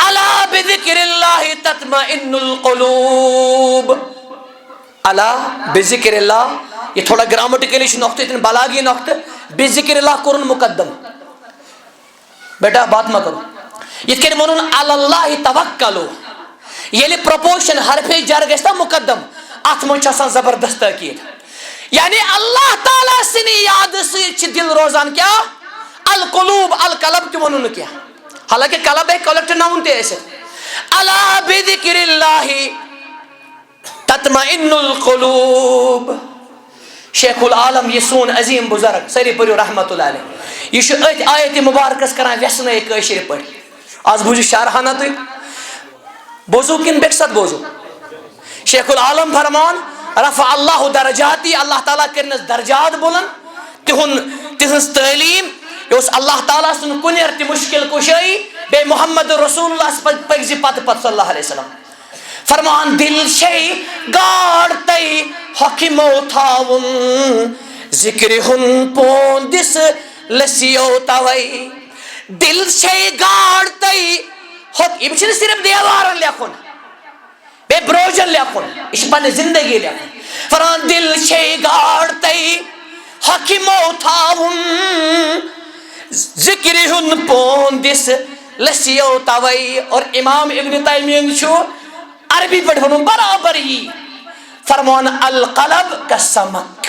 الا بذکر اللہ تطمئن القلوب الا بذکر اللہ یہ تھوڑا گرامٹیکلی چھُ نقطہ اتن بلاغی نقطہ بذکر اللہ کوٚرُن مقدم بیٹا بات ما کرو یِتھ کٔنۍ ووٚنُن اللہ توکلو ییٚلہِ پرپوشن حرف جر گژھِ نا مقدم اتھ منٛز چھُ آسان زبردست تٲکیٖد یعنی اللہ تعالیٰ سٕنٛدِ یادٕ سۭتۍ چھِ دل روزان کیٛاہ القلوب القلب تہِ ووٚنُن نہٕ کینٛہہ حالانکہ قلب ہیٚکہِ کۄلٮ۪کٹ ناوُن تہِ ٲسِتھ الا بذکر اللہ تطمئن القلوب شیخ العالم یہ سون عظیم بزرگ سٲری پٔرِو رحمتہ اللہ علیہ یہ چھُ أتھۍ آیتِ مبارکس کران ویسنٲے کٲشِر پٲٹھۍ آز بوٗزِو شارحانہ تُہۍ بوزو کِنہٕ بیٚکہِ ساتہٕ بوزو شیخ العالم فرمان رفع اللہ درجاتی اللہ تعالیٰ کٔرنَس درجات بُلند تِہنٛز تعلیٖم یہِ اوس اللہ تعالیٰ سُنٛد کُنیر تہِ مُشکل کُشٲیی بیٚیہِ محمد رسول اللہ پٔکزِ پتہٕ پتہٕ صلی اللہ علیہ وسلم فرمان دل چھے گاڈ تئی حکمو تھاون ذکر ہن پوندس لسیو توئی دل چھے گاڈ تئی یہ چھنہٕ صرف دیوارن لیکھُن بیٚیہِ بروجن لیکھُن یہِ چھِ پننہِ زندگی لیکھُن فرمان دل چھے گاڈ تئی حکمو تھاون ذکر ہن پوندس لسیو توئی اور امام ابن تیمیہ چھُ عربی پہ برابر ہی فرمان القلب کا سمک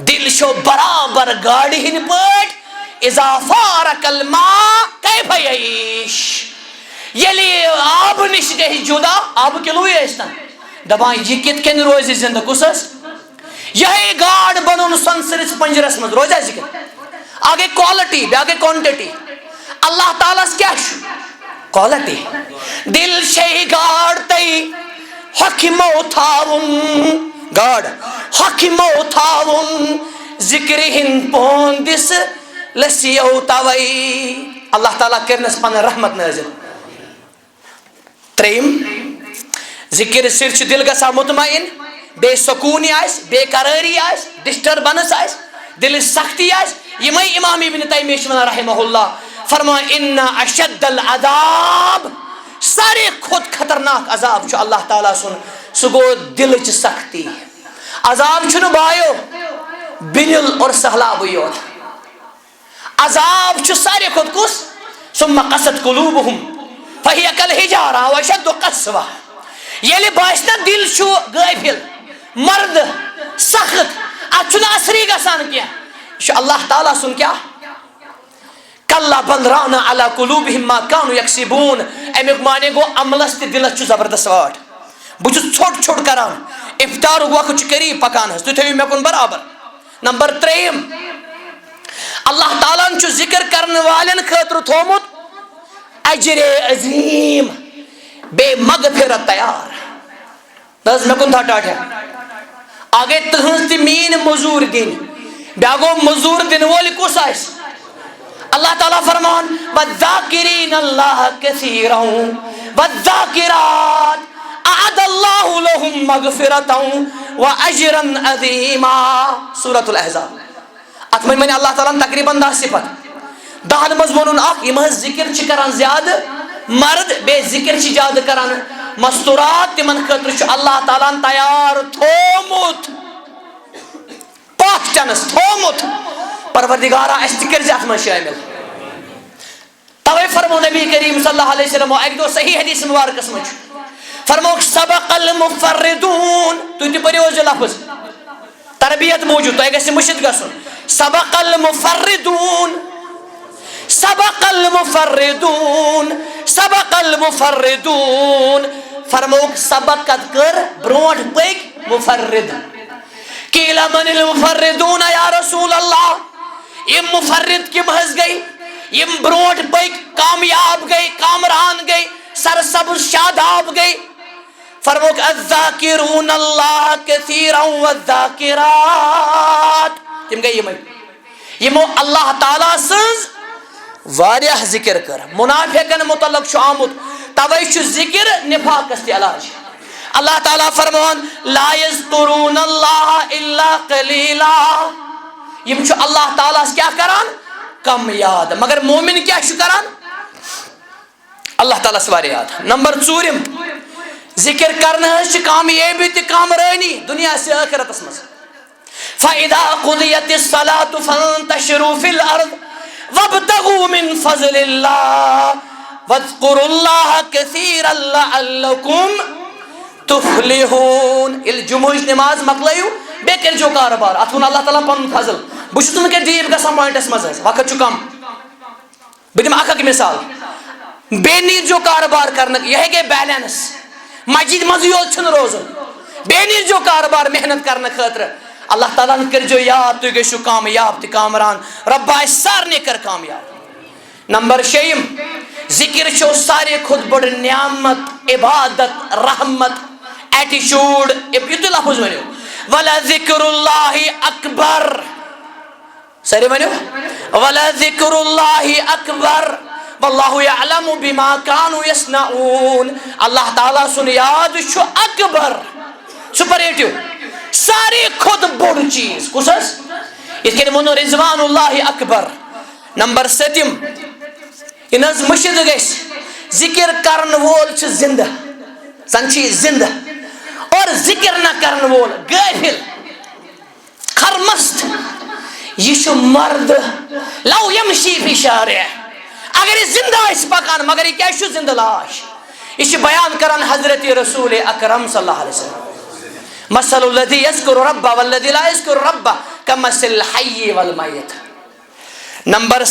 دل چھو برابر گاڑی ہن پٹ اذا فارق الماء کیف یعیش یلی آب نش گئی جدا آب کلوی ٲسۍتن دپان یہ کت کن روزِ زندہ کس یہ گاڈ بنون سنسرس پنجرس مز روزا ذکر آگے کوالٹی بیاگے کوانٹٹی اللہ تعالیٰ کیا کوالٹی دل چھے گاڈ تئی حکمو تھاون گاڈ حکمو تھاون ذکر ہن پوندس لسیو توئی اللہ تعالیٰ کرنس پن رحمت نازل تریم ذکر سر چھ دل گژھان مطمئن بے سکونی آس، بے قراری آس، ڈسٹربنس آس، دل سختی آس، یمے امام ابن تیمیہ چھِ ونان رحمہ اللہ فرمان ان اشد العذاب سارے کھوت خطرناک عذاب چھُ اللہ تعالیٰ سُن سُہ گوٚو دلٕچ سختی. عذاب چھُنہٕ بایو بِنِل اور سہلابٕے یوت، عذاب چھُ سارے کھۄتہٕ کُس ثم قست قلوبہم فہی کالحجارہ واشد قسوہ. ییٚلہِ باسہِ نا دل چھُ غٲفِل مرد سخت اتھ چھُنہٕ اثرٕے گژھان کینٛہہ، یہِ چھُ اللہ تعالیٰ سُنٛد کیٛاہ کلا بل ران علی قلوبہم ما کانوا یکسبون. امیُک معنی گوٚو عملس تہِ دلس چھُ زبردست واٹ. بہٕ چھُس ژھوٚٹ ژھوٚٹ کران، افطارُک وقت چھُ قریب پکان حظ، تُہۍ تھٲیِو مےٚ کُن برابر. نمبر 3 اللہ تعالیٰ ہن چھُ ذکر کرن والٮ۪ن خٲطرٕ تھومُت اجر عظیم بے مغفرت تیار. نہ حظ مےٚ کُن تھاو ٹاٹھیا اگے تٕہٕنٛز تہِ میٛٲنۍ موٚزوٗرۍ دِنۍ، بیٛاکھ گوٚو موٚزوٗر دِنہٕ وول کُس آسہِ؟ اللہ تعالیٰ فرمان والذاکرین اللہ کثیرا والذاکرات اعد اللہ لهم مغفرتا واجرا عظیما. سورۃ الاحزاب. اتھ منٛز ونہِ اللہ تعالیٰ تقریباً 10 صفت. 10 منٛز ووٚنُن اکھ یِم حظ ذکر چھِ کران زیادٕ مرد، بیٚیہِ ذکر چھِ زیادٕ کران مستورات، تِمن خٲطرٕ چھُ اللہ تعالیٰ ہن تیار تھومُت پاکچنس تھومُت. پروردگارہ اَسہِ تہِ کٔرزِ اتھ منٛز شٲمِل. توے فرمو نبی کریم صلی اللہ علیہ وسلم اکہِ دۄہ صحیح حدیث مبارکس منٛز چھُ فرموکھ سبق المفردون. تُہۍ تہِ پٔرِو حظ یہِ لفظ تربیت موٗجوٗب، تۄہہِ گژھِ مٔشِد گژھُن. سبق المفردون سبق المفردون سبق المفردون. فرموکھ سبقت کٔر برونٛٹھ پٔکۍ مفرد. قیل من المفردون یا رسول اللہ. یم مفرد کم حظ گئی یم برونٛٹھ پٔکۍ کامیاب گئی کامران گئی سرسبز شاداب گئی. فرموکھ الذاکرون اللہ کثیرا والذاکرات. تم گئی یمے یمو اللہ تعالیٰ سٕنٛز واریاہ ذکر کر. منافقن متعلق چھُ آمُت توے چھُ ذکر نفاقس تہِ علاج. اللہ تعالیٰ فرمان لا یذکرون اللہ الا قلیلا. یم چھُ اللہ تعالیٰ کیا کران کم یاد، مگر مومن کیا چھُ کران اللہ تعالیٰ واریاہ یاد. نمبر 4 ذکر کرنا حظ چھِ کامیٲبی تہِ کامرٲنی دنیا سے ٲخرتس منٛز. فَإِذَا قُضِيَتِ الصَّلَاةُ فَانتَشِرُوا فِي الْأَرْضِ وَابْتَغُوا مِنْ فَضْلِ اللَّهِ وَاذْكُرُوا اللَّهَ كَثِيرًا لَعَلَّكُمْ تُفْلِحُونَ. ییٚلہِ جمعٕچ نماز مۄکلٲیِو بیٚیہِ کٔرۍزیو کاربار. اتھ ووٚن اللہ تعالیٰ پنُن فضل. بہٕ چھُس نہٕ وٕنکٮ۪ن ڈیٖپ گژھان پویِنٹس منٛز حظ، وقت چھُ کم. بہٕ دِمہٕ اکھ مثال. بیٚیہِ نیٖرزیو کاربار کرنہٕ، یہِ ہیٚکہِ بیلنس مسجد منٛزٕے یوت چھُنہٕ روزُن، بیٚیہِ نیٖرزیو کاربار محنت کرنہٕ خٲطرٕ. اللہ تعالیٰ ہن کٔرۍزیو یاد تُہۍ گٔژھِو کامیاب تہِ کامران. رۄبہ آسہِ سارنٕے کر کامیاب. نمبر 6 ذکر چھُ ساروی کھۄتہٕ بٔڑ نعمت عبادت رحمت ایٹیچیوڈ. یُتُے لفظ ؤنِو وَلَذِکْرُ اللہِ اکبر. سٲری ؤنِو وَلَذِکْرُ اللہِ اکبر واللہ یعلم بما کانوا یصنعون. اللہ تعالیٰ سُنٛد یاد چھُ اکبر سپریٹو ساروی کھۄتہٕ بوٚڑ چیٖز. کُس حظ؟ یِتھ کٔنۍ ووٚنُو رضوان اللہ اکبر. نمبر 7 یہِ نہ حظ مٔشِد گژھِ ذکر کرن وول چھُ زندٕ، زن چھِ یہِ زندٕ، اور ذکر نہ کرن وول غٲفِل خرمست. یہِ چھُ مرد لو یمشی فی شارع. اگر یہِ زندٕ آسہِ پکان مگر یہِ کیٛاہ چھُ زندٕ لاش. یہ چھُ بیان کران حضرت رسول اکرم صلی اللہ علیہ وسلم. مثل الذی یذکر ربہ والذی لا یذکر ربہ کمثل الحی والمیت. نمبر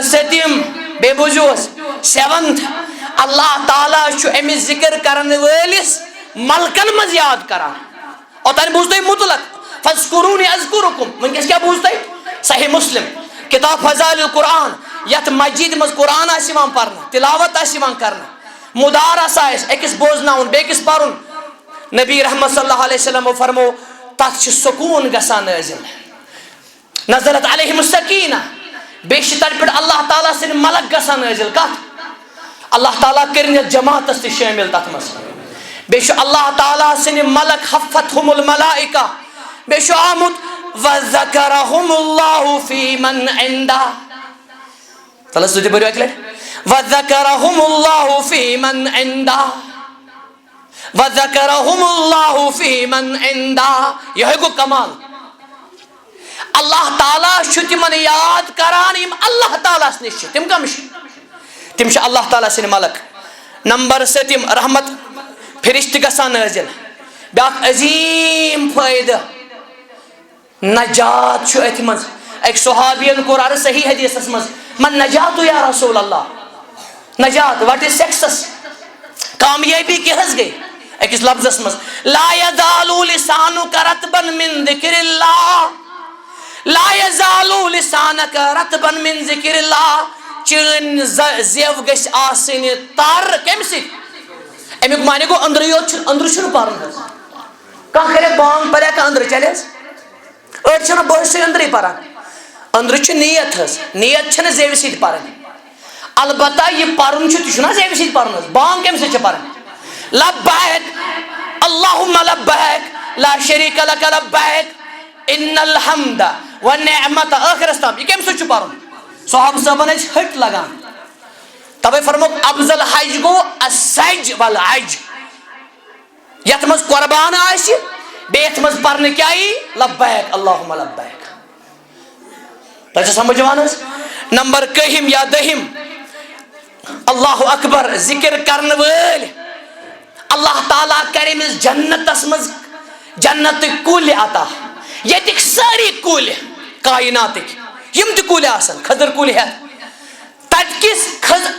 7 بے بوجھوس 7 اللہ تعالیٰ چھُ أمِس ذکر کرن وٲلِس ملکن منٛز یاد کران. اوتانۍ بوٗز تۄہہِ مطلق فاذکرونی اذکرکم. وٕنکٮ۪س کیٛاہ بوٗز تۄہہِ صحیح مسلم کتاب فضائل القرآن یتھ مسجد منٛز قرآن آسہِ یِوان پرنہٕ تلاوت آسہِ یِوان کرنہٕ مدارس آسہِ أکِس بوزناوُن بیٚکِس پرُن. نبی رحمت صلی اللہ علیہ وسلم فرمو تتھ چھُ سکوٗن گژھان نٲزِل. نزلت علیہم السکینہ. بیٚیہِ چھِ تتہِ پٮ۪ٹھ اللہ تعالیٰ سٕنٛدۍ ملک گژھان نٲزِل. کتھ اللہ تعالیٰ کٔرِنۍ یتھ جماعتس تہِ شٲمِل تتھ منٛز. بیشو اللہ تعالیٰ سن ملک حفتهم الملائکہ بیشو آمد وَذَكَرَهُمُ اللَّهُ فِي مَنْ عِنْدَهُ تلس تجھے بریو اکلے وَذَكَرَهُمُ اللَّهُ فِي مَنْ عِنْدَهُ وَذَكَرَهُمُ اللَّهُ فِي مَنْ عِنْدَهُ یہ ہے کو کمال اللہ تعالیٰ شو تمن یاد کران یم اللہ تعالیٰ سنش تم کم تم اللہ تعالیٰ سن ملک نمبر 7 رحمت فرشت گسان نازل بیاک عظیم فائدہ نجات شو ات مز ایک صحابین کو عرض صحیح حدیث مز من نجات یا رسول اللہ نجات واٹ از سکسس کامیابی کی حس گئی ایک اس لفظ مز لا یزال لسانک رطبا من ذکر اللہ لا یزال لسانک رطبا من ذکر اللہ چن زیو گس آسن تر کم سی امیک معنی کو اندر چھنو پارن کان کرے بانگ پڑے کہ اندر چلے اور چھنو بہت سے اندر ہی پارن اندر چھ نیت ہے نیت چھن زیو سیت پارن البتہ یہ پارن چھنا زیو سیت پارن بانگ کم سے چھ پارن لبیک اللہم لبیک لا شریک لک لبیک ان الحمد والنعمت آخر استام یہ کم سے چھ پارن صحابہ صاحبان اس ہٹ لگان تبے فرموک افضل حج گو السج والعج یتمز قربان آشی بیتمز پرنے کیا ہی لبیک اللہم لبیک تجھے سمجھوانا نمبر کہم یا دہم اللہ اکبر ذکر کرن ویل اللہ تعالیٰ کریم اس جنت اسمز جنت کول آتا یہ تک ساری کول کائناتک یم تی کول آسن خضر کول ہے تتکس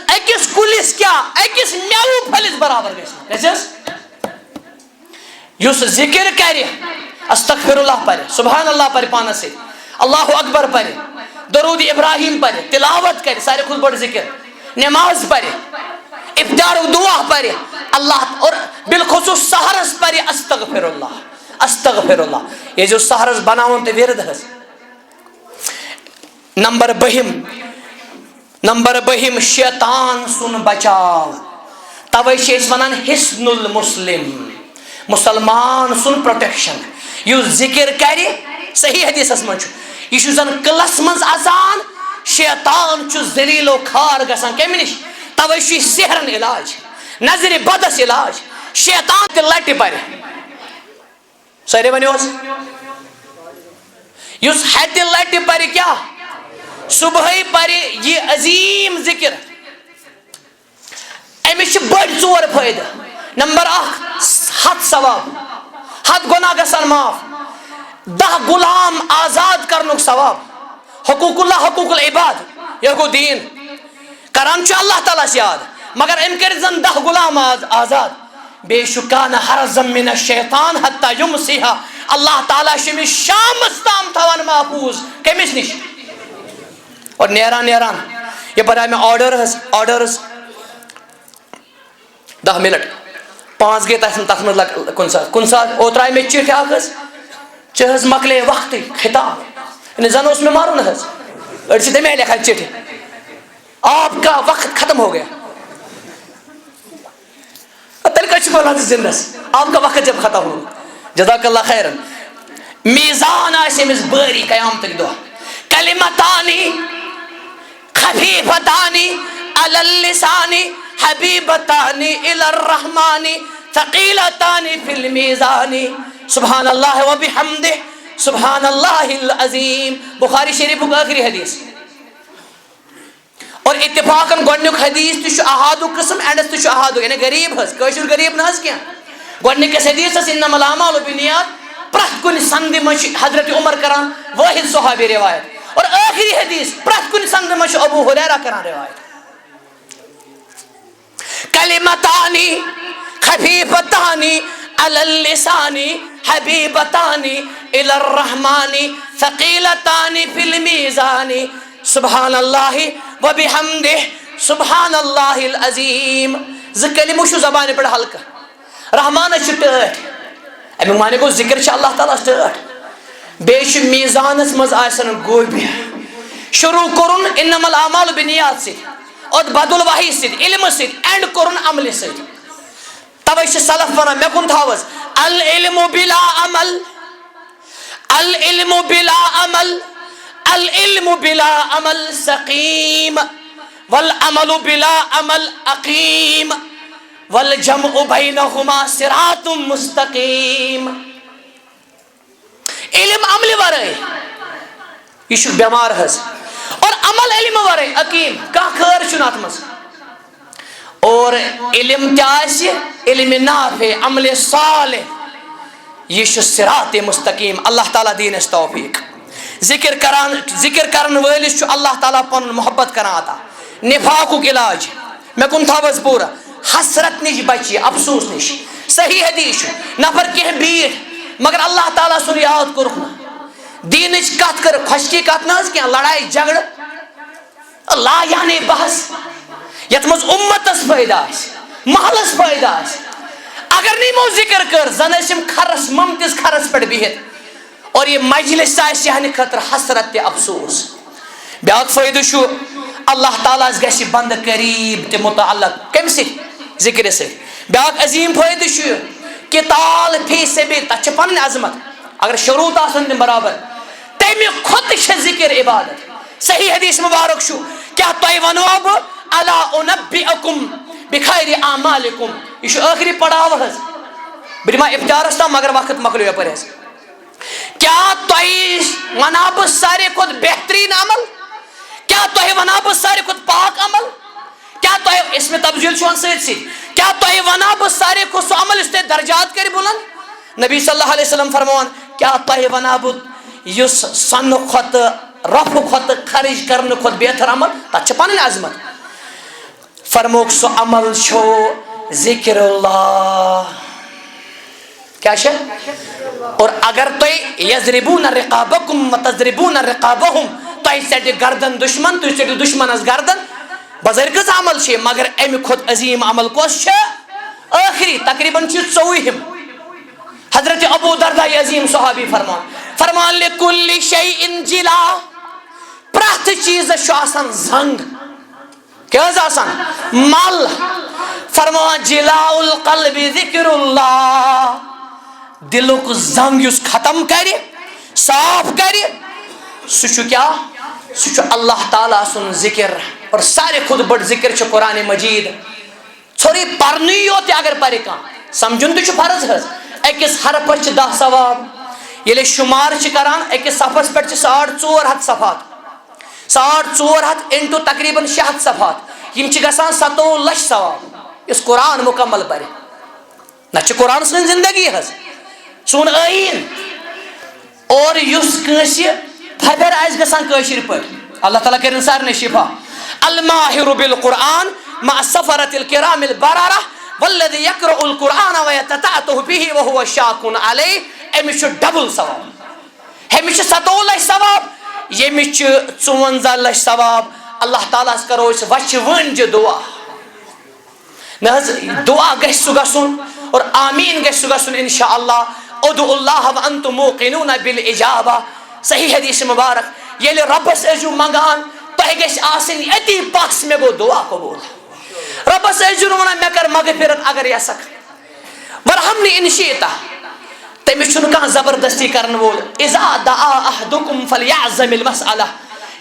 اکس کلس کیا اکس میو پھلس برابر گیس یس ذکر کرے استغفر اللہ پڑھے سبحان اللہ پڑھے پانا سے اللہ اکبر پڑھے درود ابراہیم پڑھے تلاوت کرے سارے خود بڑھ ذکر نماز پڑھے افطار و دعا پڑھے اللہ اور بالخصوص سحرس پڑھے استغفر اللہ یہ جو سحرس بناون تے ورد ہے نمبر بہم شیطان سن بچاو توے اس ونان حسن المسلم مسلمان سن پروٹیکشن یہ ذکر کرے صحیح حدیث من یہ زن کلس من اژان شیطان ذلیل و کھار گسان کم نش توے سحرن علاج نظر بدس علاج شیطان تہ لٹہ پہ سارے ونو اس ہتہ لٹہ پہ کیا صبح پر یہ عظیم ذکر امس بڑ ژور فائدہ نمبر 1 100 ثواب 100 گناہ گژھن معاف 10 غلام آزاد کرنک ثواب حقوق اللہ حقوق العباد یہ گو دین کران چھ اللہ تعالیٰ یاد مگر ام کر زن 10 غلام آزاد بے شکان حرزم من الشیطان حتی یمسیہا اللہ تعالیٰ شمی شام استام تھوان محفوظ کمس نش اور نیران یہ برائے میں آرڈرز 10 منٹ 5 گے تک کن سات اوترائی میں چٹھ آگز چہز مکلے وقت خطاب انہیں زن اس میں مارون ہے ارچی دے میں لکھا چٹھ آپ کا وقت ختم ہو گیا تلکہ چھ بولا زندہ آپ کا وقت جب ختم ہو جزاک اللہ خیرن میزان آئیسے مز باری قیام تک دعا کلمتانی خفیفتانی علی اللسانی حبیبتانی الی الرحمانی ثقیلتانی فی المیزانی سبحان اللہ و بحمدہ سبحان اللہ العظیم بخاری شریف کا آخری حدیث اور اتفاقاً گوڑنک حدیث تشو احادو قسم اینڈس تشو احادو یعنی غریب ہز کوشور غریب نہ ہز کیا گوڑنک اس حدیث اس انما العمال بنیاد پرت کن سندی مش حضرت عمر کران واحد صحابی روایت اور آخری حدیث پرت کن سندی مش ابو حریرہ کران روایت کلمتانی خفیفتانی علی اللسانی حبیبتانی الی الرحمانی ثقیلتانی فی المیزانی سبحان اللہ و بحمدہ سبحان اللہ العظیم ذکر شو زبان پر حلقہ رحمان ٹھٹ امی معنی کو ذکر چھ اللہ تعالیٰ ٹھٹ بیش میزانس مز آسن گوبی شروع کرن انما الاعمال بنیاد سے اور بدل وحی سے علم سے اینڈ کرن عمل سے توے چھ سلف ونان مے کن تھاوس العلم بلا عمل، العلم بلا عمل، العلم بلا عمل سقیم والعمل بلا عمل عقیم والجمع بینہما صراط مستقیم. علم عمل ورائے یہ بیمار حس، اور عمل علم ورائے عقیم کہاں خیر چھنات مز. اور علم کیا علم نافع عمل صالح یہ صراط مستقیم. اللہ تعالیٰ دین اس توفیق. ذکر کرن ولس اللہ تعالیٰ پن محبت کران عطا. نفاقک علاج میں کن تھاوس پورا حسرت نش بچی افسوس نش. صحیح حدیث نفر کہیں بیٹھ مگر اللہ تعالیٰ سن یاد کورک نا دینچ کت کر خشکی کت نا کی لڑائی جھگڑ لا یعنی بحث یت مز امتس فائدہ آس محلس فائدہ آس. اگر نیمو ذکر کر زن اسم کھرس ممتز کھرس پڑ بہت اور یہ مجلس آس یعنی خطر حسرت تے افسوس. بیاق فائدہ شو اللہ تعالیٰ گژھِ بند قریب تے متعلق کم سے ذکر سے. بیاق عظیم فائدہ شو قتال فی سبیل تچ پن عظمت اگر شروط آسن برابر تمی خود چھ ذکر عبادت. صحیح حدیث مبارک شو کیا تو ونو اب الا انبئکم بخیر اعمالکم. یہ آخری پڑاو حس برما افطارس تام مگر وقت مکلو یپر حس. کیا تھی ونا بہ سارے کھت بہترین عمل، کیا تھی ونا بہ سارے کھت پاک عمل، کیا تھی اس میں تبدیل چھوان سید سی کیا تھی ونا بہ سارے کھت سو عمل اس تے درجات کری بلند. نبی صلی اللہ علیہ وسلم فرمان کیا تھی ونا بہ یس سن کھت رف کھت خرج کرنے کھت بہتر عمل تک پن عظمت. فرموک سو عمل چھو ذکر اللہ کیا شے. اور اگر تھی یضربون رقابکم وتضربون رقابہم تھی سیٹی گردن دشمن تھی سیٹی دشمن از گردن بزرگز عمل چھے مگر امی خود عظیم عمل کوش چھے آخری تقریباً چھے 24 حضرت ابو دردہ عظیم صحابی فرمان لکل شیئن جلا پرات چیز شاسن زنگ کیا آسان مال. فرمان جلاء القلب ذکر اللہ دلک زنگ یس ختم کری صاف کری سچو کیا سچو اللہ تعالیٰ سن ذکر. اور سارے خود بڑھ ذکر چھ قرآن مجید چھوڑی پرنی ہوتے اگر پری کان سمجھن تو چھ فرض ہے. ایکس حرف چھ 10 ثواب یلی شمار چھ کران ایکس صفحس پر چھ 450 صفحات 450 انٹو تقریباً 6 صفحات یم چھ گسان 7 لچھ ثواب اس قرآن مکمل پری. نہ چھ قرآن سن زندگی ہے سون آئین. اور یس کنسی فبر آئیس گسان کاشر پر اللہ تعالیٰ کرن سارنے شفا. الماہر بالقرآن مع سفرت الکرام البرارہ والذی یقرأ القرآن ویتتعتہ به وهو شاکن علیہ. امیش ڈبل ثواب ہمیش 7 لچھ ثواب یمیش 54 لچھ ثواب. اللہ تعالیٰ کرو اس وچ ونج دعا دعا گش گسن اور آمین گش گسن انشاءاللہ. ادعو اللہ وانتم موقنون بالاجابہ. صحیح حدیث مبارک یلی ربس اجو منگان تہ گش آسن اتی پاس میں گو دعا قبول. ربس اجو ونا میں کر مغفرت اگر یسک ورحمنی ان شئتا تمی چھن کہاں زبردستی کرن وول. اذا دعا احدکم فلیعظم المسئلہ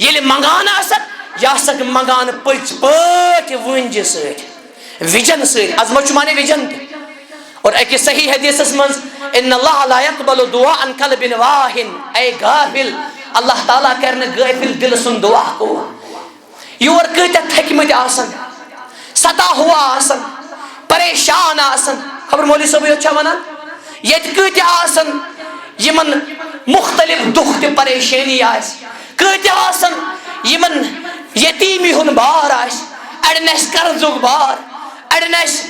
یلی منگان آسک یاسک منگان پچ پٹ ونج سیٹ ویژن سیٹ عظمت مانے ویژن. اور ایک صحیح حدیث منز ان اللہ لا يقبل دعاء عن قلب واہن اے غافل. اللہ تعالیٰ کرنے غافل دل سن دعا کو. یور کتت حکمت آسن ستا ہوا آسن پریشان آسن خبر مولی صاحب اچھا ونان یت کت آسن یمن مختلف دکھ تے پریشانی آس کت آسن یمن یتیمی ہن بار آس اڑنس قرضک بار اڑنس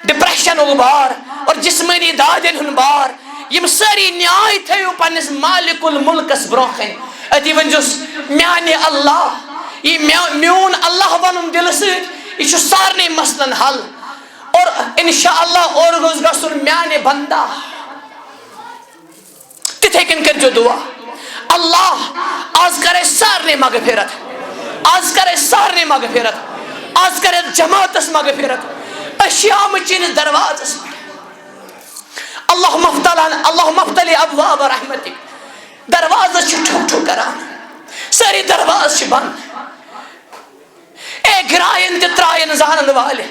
ڈپریشن بار اور جسمانی دادن ہن بار یم ساری نیائی تھیو پنس مالک الملکس برونخن اتی ونجس میانی اللہ یہ میون اللہ ونن دل سیت یہ سارنے مسلن حل. اور انشاءاللہ اور گوز گسن میانی بندہ تتھے کن کر جو دعا اللہ آز کرے سارنے مغفرت آز کرے سارنے مغفرت آز کرے جماعت اس مغفرت اشیام چین دروازس پر اللہم افتح ابواب رحمتک، دروازہ چھِ ٹھک ٹھک کران، ساری دروازٕ چھِ بند. اے گرایَن تہِ ترٛایَن زانن والہِ،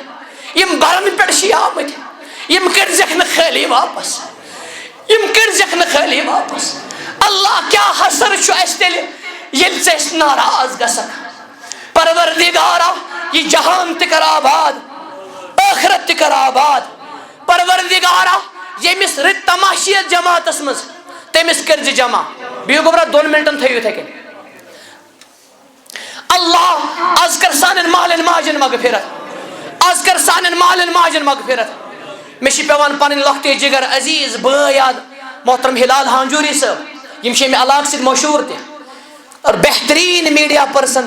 یِم برن پٮ۪ٹھ چھِ آمٕتۍ، یِم کٔرۍزٮ۪کھ نہٕ خٲلی واپس، یِم کٔرۍزٮ۪کھ نہٕ خٲلی واپس. اللہ کیٛاہ حسر چھُ اَسہِ تیٚلہِ ییٚلہِ ژٕ اَسہِ ناراض گژھکھ. پروردگارا یہ جہان تہِ کر آباد، ٲخرت تہِ کر آباد. پروردگارا ییٚمِس رٕتۍ تماشہٕ یتھ جماعتس منٛز تٔمِس کٔرۍزِ جمع. بِہِو گوٚبرا 2 منٹن تھٲیِو یِتھَے کٔنۍ. اللہ آز کر سانٮ۪ن مالٮ۪ن ماجٮ۪ن مغفرت، آز کر سانٮ۪ن مالٮ۪ن ماجٮ۪ن مغفرت. مےٚ چھِ پٮ۪وان پنٕنۍ لۄکٹے جگر عزیٖز بٲے یاد، محترم ہلال ہانجوری صٲب، یِم چھِ اَمہِ علاقہٕ سۭتۍ مشہوٗر تہِ اور بہتریٖن میٖڈیا پٔرسن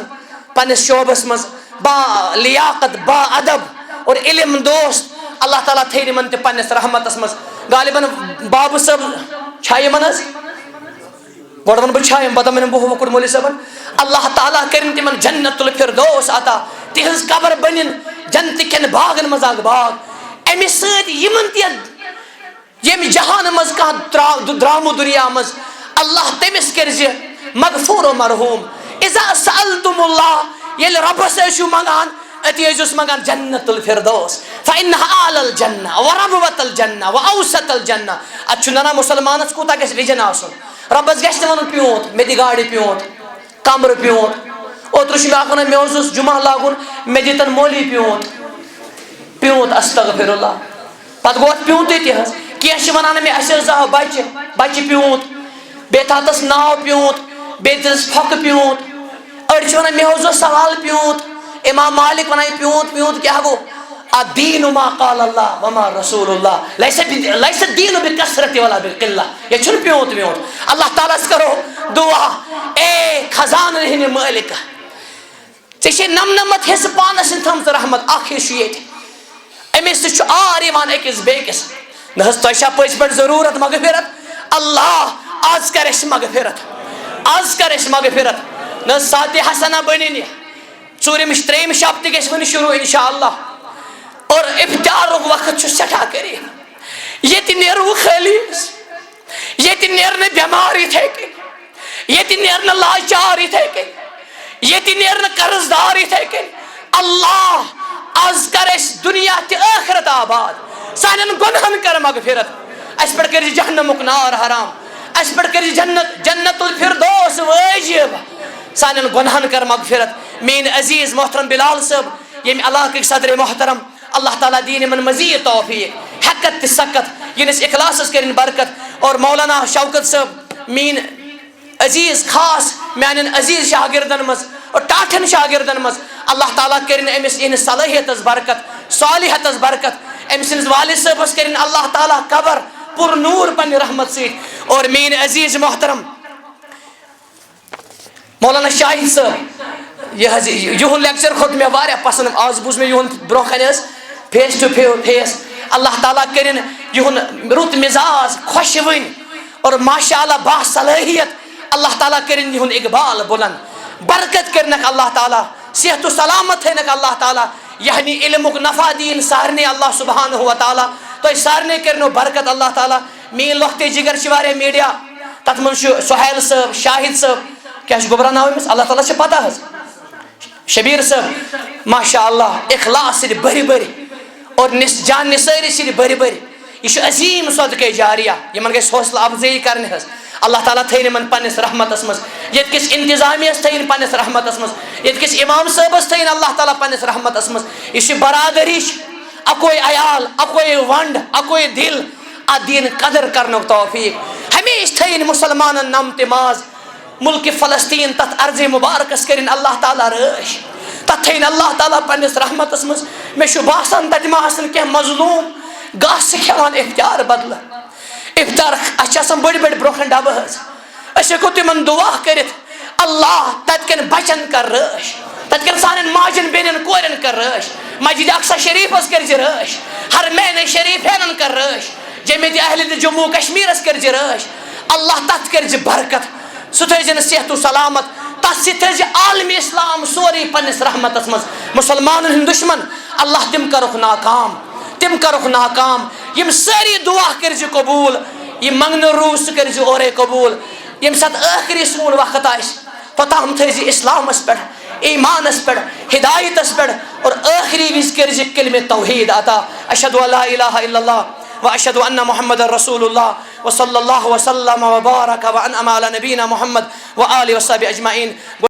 پننِس شعبس منٛز، با لیاقت، با ادب اور علم دوست. اللہ تعالیٰ تھٲیِن یِمن تہِ پننِس رحمتس منٛز. غالباً بابہٕ صٲب چھا یِمن حظ؟ گۄڈٕ وَنہٕ بہٕ چھا یِم، پتہٕ وَنہٕ بہٕ وۄکُر مولوی صٲبن. اللہ تعالیٰ کٔرِنۍ تِمن جنت الفردوس عطا، تِہنٛز قبر بنِن جنتہٕ کٮ۪ن باغن منٛز اکھ باغ. اَمہِ سۭتۍ یِمن تہِ ییٚمہِ جہانہٕ منٛز کانٛہہ درٛامُت دُنیا منٛز، اللہ تٔمِس کٔرۍزِ مغفوٗر و مرحوٗم. اِذا سألتم اللہ، ییٚلہِ رۄبس ٲسِو منٛگان أتی ٲسۍزِہوس منٛگان جنت الفردوس. فإنها أعلى الجنة وربوة الجنة وأوسط الجنة. اَتہِ چھُ نَنان مُسلمانس کوٗتاہ گژھِ وِجن آسُن. رۄبس گژھِ نہٕ وَنُن پیوٗنٛت مےٚ دِ گاڑِ پیوٗنٛت، کمرٕ پیوٗنٛت. اوترٕ چھُ مےٚ اکھ وَنان مےٚ اوس جُمعہ لاگُن، مےٚ دِتن مولوی پیوٗنٛت. پیوٗنٛت استغفر اللہ. پتہٕ گوٚو اَتھ پیوٗنٛتٕے تہِ حظ. کینٛہہ چھِ وَنان مےٚ اَسہِ حظ زاو بچہِ پیوٗنٛت، بیٚیہِ تھاو تس ناو پیوٗنٛت، بیٚیہِ دِژٕس پھۄکہٕ پیوٗنٛت. أڑۍ چھِ وَنان مےٚ حظ اوس سوال پیوٗنٛت. امام مالک وَنان یہِ پیوٗنٛت پیوٗنٛت کیٛاہ گوٚو؟ الدین ما قال اللہ وما رسول اللہ لیس الدین بکثرت ولا بالقلہ. یہِ چھُنہٕ پیوٗنٛت ویوٗنٛت. اللہ تعالیٰ ہس کرو دعا، اے خزانن ہِنٛدِ مٲلِکہ، ژےٚ چھے نمنمت حصہٕ پانس سۭتۍ تھٲمٕژ رحمت. اکھ حصہٕ چھُ ییٚتہِ، أمِس تہِ چھُ آر یِوان أکِس بیٚکِس. نہ حظ تۄہہِ چھا پٔزۍ پٲٹھۍ ضروٗرت مغفرت؟ اللہ آز کر اَسہِ مغفرت، آز کر اَسہِ مغفرت. نہ حظ ساتہِ حسنہ بٔنِنۍ یہِ. ترٛیٚیِم شب تہِ گژھِ وۄنۍ شروٗع انشاءاللہ. اور افطارُک وقت چھُ سٮ۪ٹھاہ قریٖب. ییٚتہِ نیرو خٲلی أسۍ، ییٚتہِ نیرنہٕ بٮ۪مار یِتھَے کٔنۍ، ییٚتہِ نیرنہٕ لاچار یِتھَے کٔنۍ، ییٚتہِ نیرنہٕ قرض دار یِتھَے کٔنۍ. اللہ آز کر اَسہِ دُنیا تہِ ٲخرت آباد. سانٮ۪ن گۄنہن کر مغفرت. اَسہِ پٮ۪ٹھ کٔرزِ جہنمُک نار حرام، اَسہِ پٮ۪ٹھ کٔرزِ جنت الفردوس وٲجِب. سانٮ۪ن گۄنہن کر مغفرت. میٲنۍ عزیٖز محترم بلال صٲب، ییٚمہِ علاقٕکۍ صدرِ محترم، اللہ تعالیٰ دِیِن یِمن مزیٖد توفیٖق، ہٮ۪کت تہِ سکت، یِنس اخلاصس کٔرِنۍ برکت. اور مولانا شوکت صٲب میٲنۍ عزیٖز خاص میانٮ۪ن عزیٖز شاگردن منٛز اور ٹاٹھٮ۪ن شاگردن منٛز، اللہ تعالیٰ کٔرِنۍ أمِس یِہنٛدِس صلٲحیتس برکت، صالحیتس برکت. أمۍ سٕنٛدِس والد صٲبس کٔرِنۍ اللہ تعالیٰ قبر پُر نوٗر پننہِ رحمت سۭتۍ. اور میٲنۍ عزیٖز محترم مولانا شاہد صٲب، یہِ حظ یِہُنٛد لیکچر کھوٚت مےٚ واریاہ پسنٛد. آز بوٗز مےٚ یِہُنٛد برونٛہہ کنہِ حظ فیس ٹُو فیس. اللہ تعالیٰ کٔرِنۍ یِہُنٛد رُت مِزاز خۄشوٕنۍ اور ماشاء اللہ با صلٲحیت. اللہ تعالیٰ کٔرِنۍ یِہُنٛد اقبال بُلند، برکت کٔرنکھ اللہ تعالیٰ، صحت و سلامت تھٲینکھ اللہ تعالیٰ، یعنی علمُک نفع دِیِن سارنٕے اللہ سبحانہ و تعالیٰ. تۄہہِ سارنٕے کٔرنو برکت اللہ تعالیٰ. میٲنۍ لۄکٹے جگر چھِ واریاہ میٖڈیا، تتھ منٛز چھُ سُہیل صٲب، شاہد صٲب، کیٛاہ چھُ گوٚبرا ناو أمِس؟ اللہ تعالیٰ چھِ پتہ حظ. شبیٖر صٲب ماشاء اللہ اخلاص سۭتۍ بٔرِ بٔرِ اور جان نثٲری سۭتۍ بٔرِ بٔرِ. یہِ چھُ عظیٖم صدقے جاریہ، یِمن گژھِ حوصلہٕ افضٲیی کرنہِ حظ. اللہ تعالیٰ تھٲیِن یِمن پننِس رحمتس منٛز، ییٚتہِ کِس انتظامیہس تھٲیِن پننِس رحمتس منٛز، ییٚتہِ کِس امام صٲبس تھٲیِن اللہ تعالیٰ پننِس رحمتس منٛز. یہِ چھِ برادری چھِ، اکوے عیال، اکوے ونڈ، اکوے دل. اتھ دِیِن قدر کرنُک توفیٖق. ہمیشہٕ تھٲیِن مُسلمانن نمتہِ ماز. مُلکہِ فلسطیٖن تتھ ارضے مُبارکس کٔرِنۍ اللہ تعالیٰ رٲچھ، تتھ تھٲیِن اللہ تعالیٰ پننِس رحمتس منٛز. مےٚ چھُ باسان تتہِ ما آسن کینٛہہ مظلوٗم گاسہٕ کھٮ۪وان افطار بدلہٕ. افطار اَسہِ چھِ آسان بٔڑۍ بٔڑۍ برونٛہہ کنہِ ڈبہٕ حظ. أسۍ ہٮ۪کو تِمن دعا کٔرِتھ، اللہ تتہِ کٮ۪ن بچن کر رٲچھ، تتہِ کٮ۪ن سانٮ۪ن ماجٮ۪ن بیٚنٮ۪ن کورٮ۪ن کر رٲچھ، مسجد اقصی شریٖفس کٔرزِ رٲچھ، حرمین شریٖفینن کر رٲچھ، جمعیت اہلِ جموں کشمیٖرس کٔرزِ رٲچھ. اللہ تتھ کٔرزِ برکت، سُہ تھٲیزِ صحت و سلامت. تتھ سۭتۍ تھٲیزِ عالمِ اسلام سورُے پننِس رحمتس منٛز. مُسلمانن ہٕنٛدۍ دُشمن اللہ تِم کرُکھ ناکام، تِم کرُکھ ناکام. یم ساری دعا کرزِ قبول یہ منگن روز سہ کرزِ اورے قبول یم سات آخری سون وقت آئس توتام تھیزِ اسلامس پہ ایمانس پہ ہدایتس پہ اور آخری وز کرزِ کلمہ توحید عطا اشہد ان لا الہ الا اللہ واشهد ان محمد رسول الله وصلى الله وسلم وبارك وانعم على نبينا محمد وآله وصحبه اجمعين.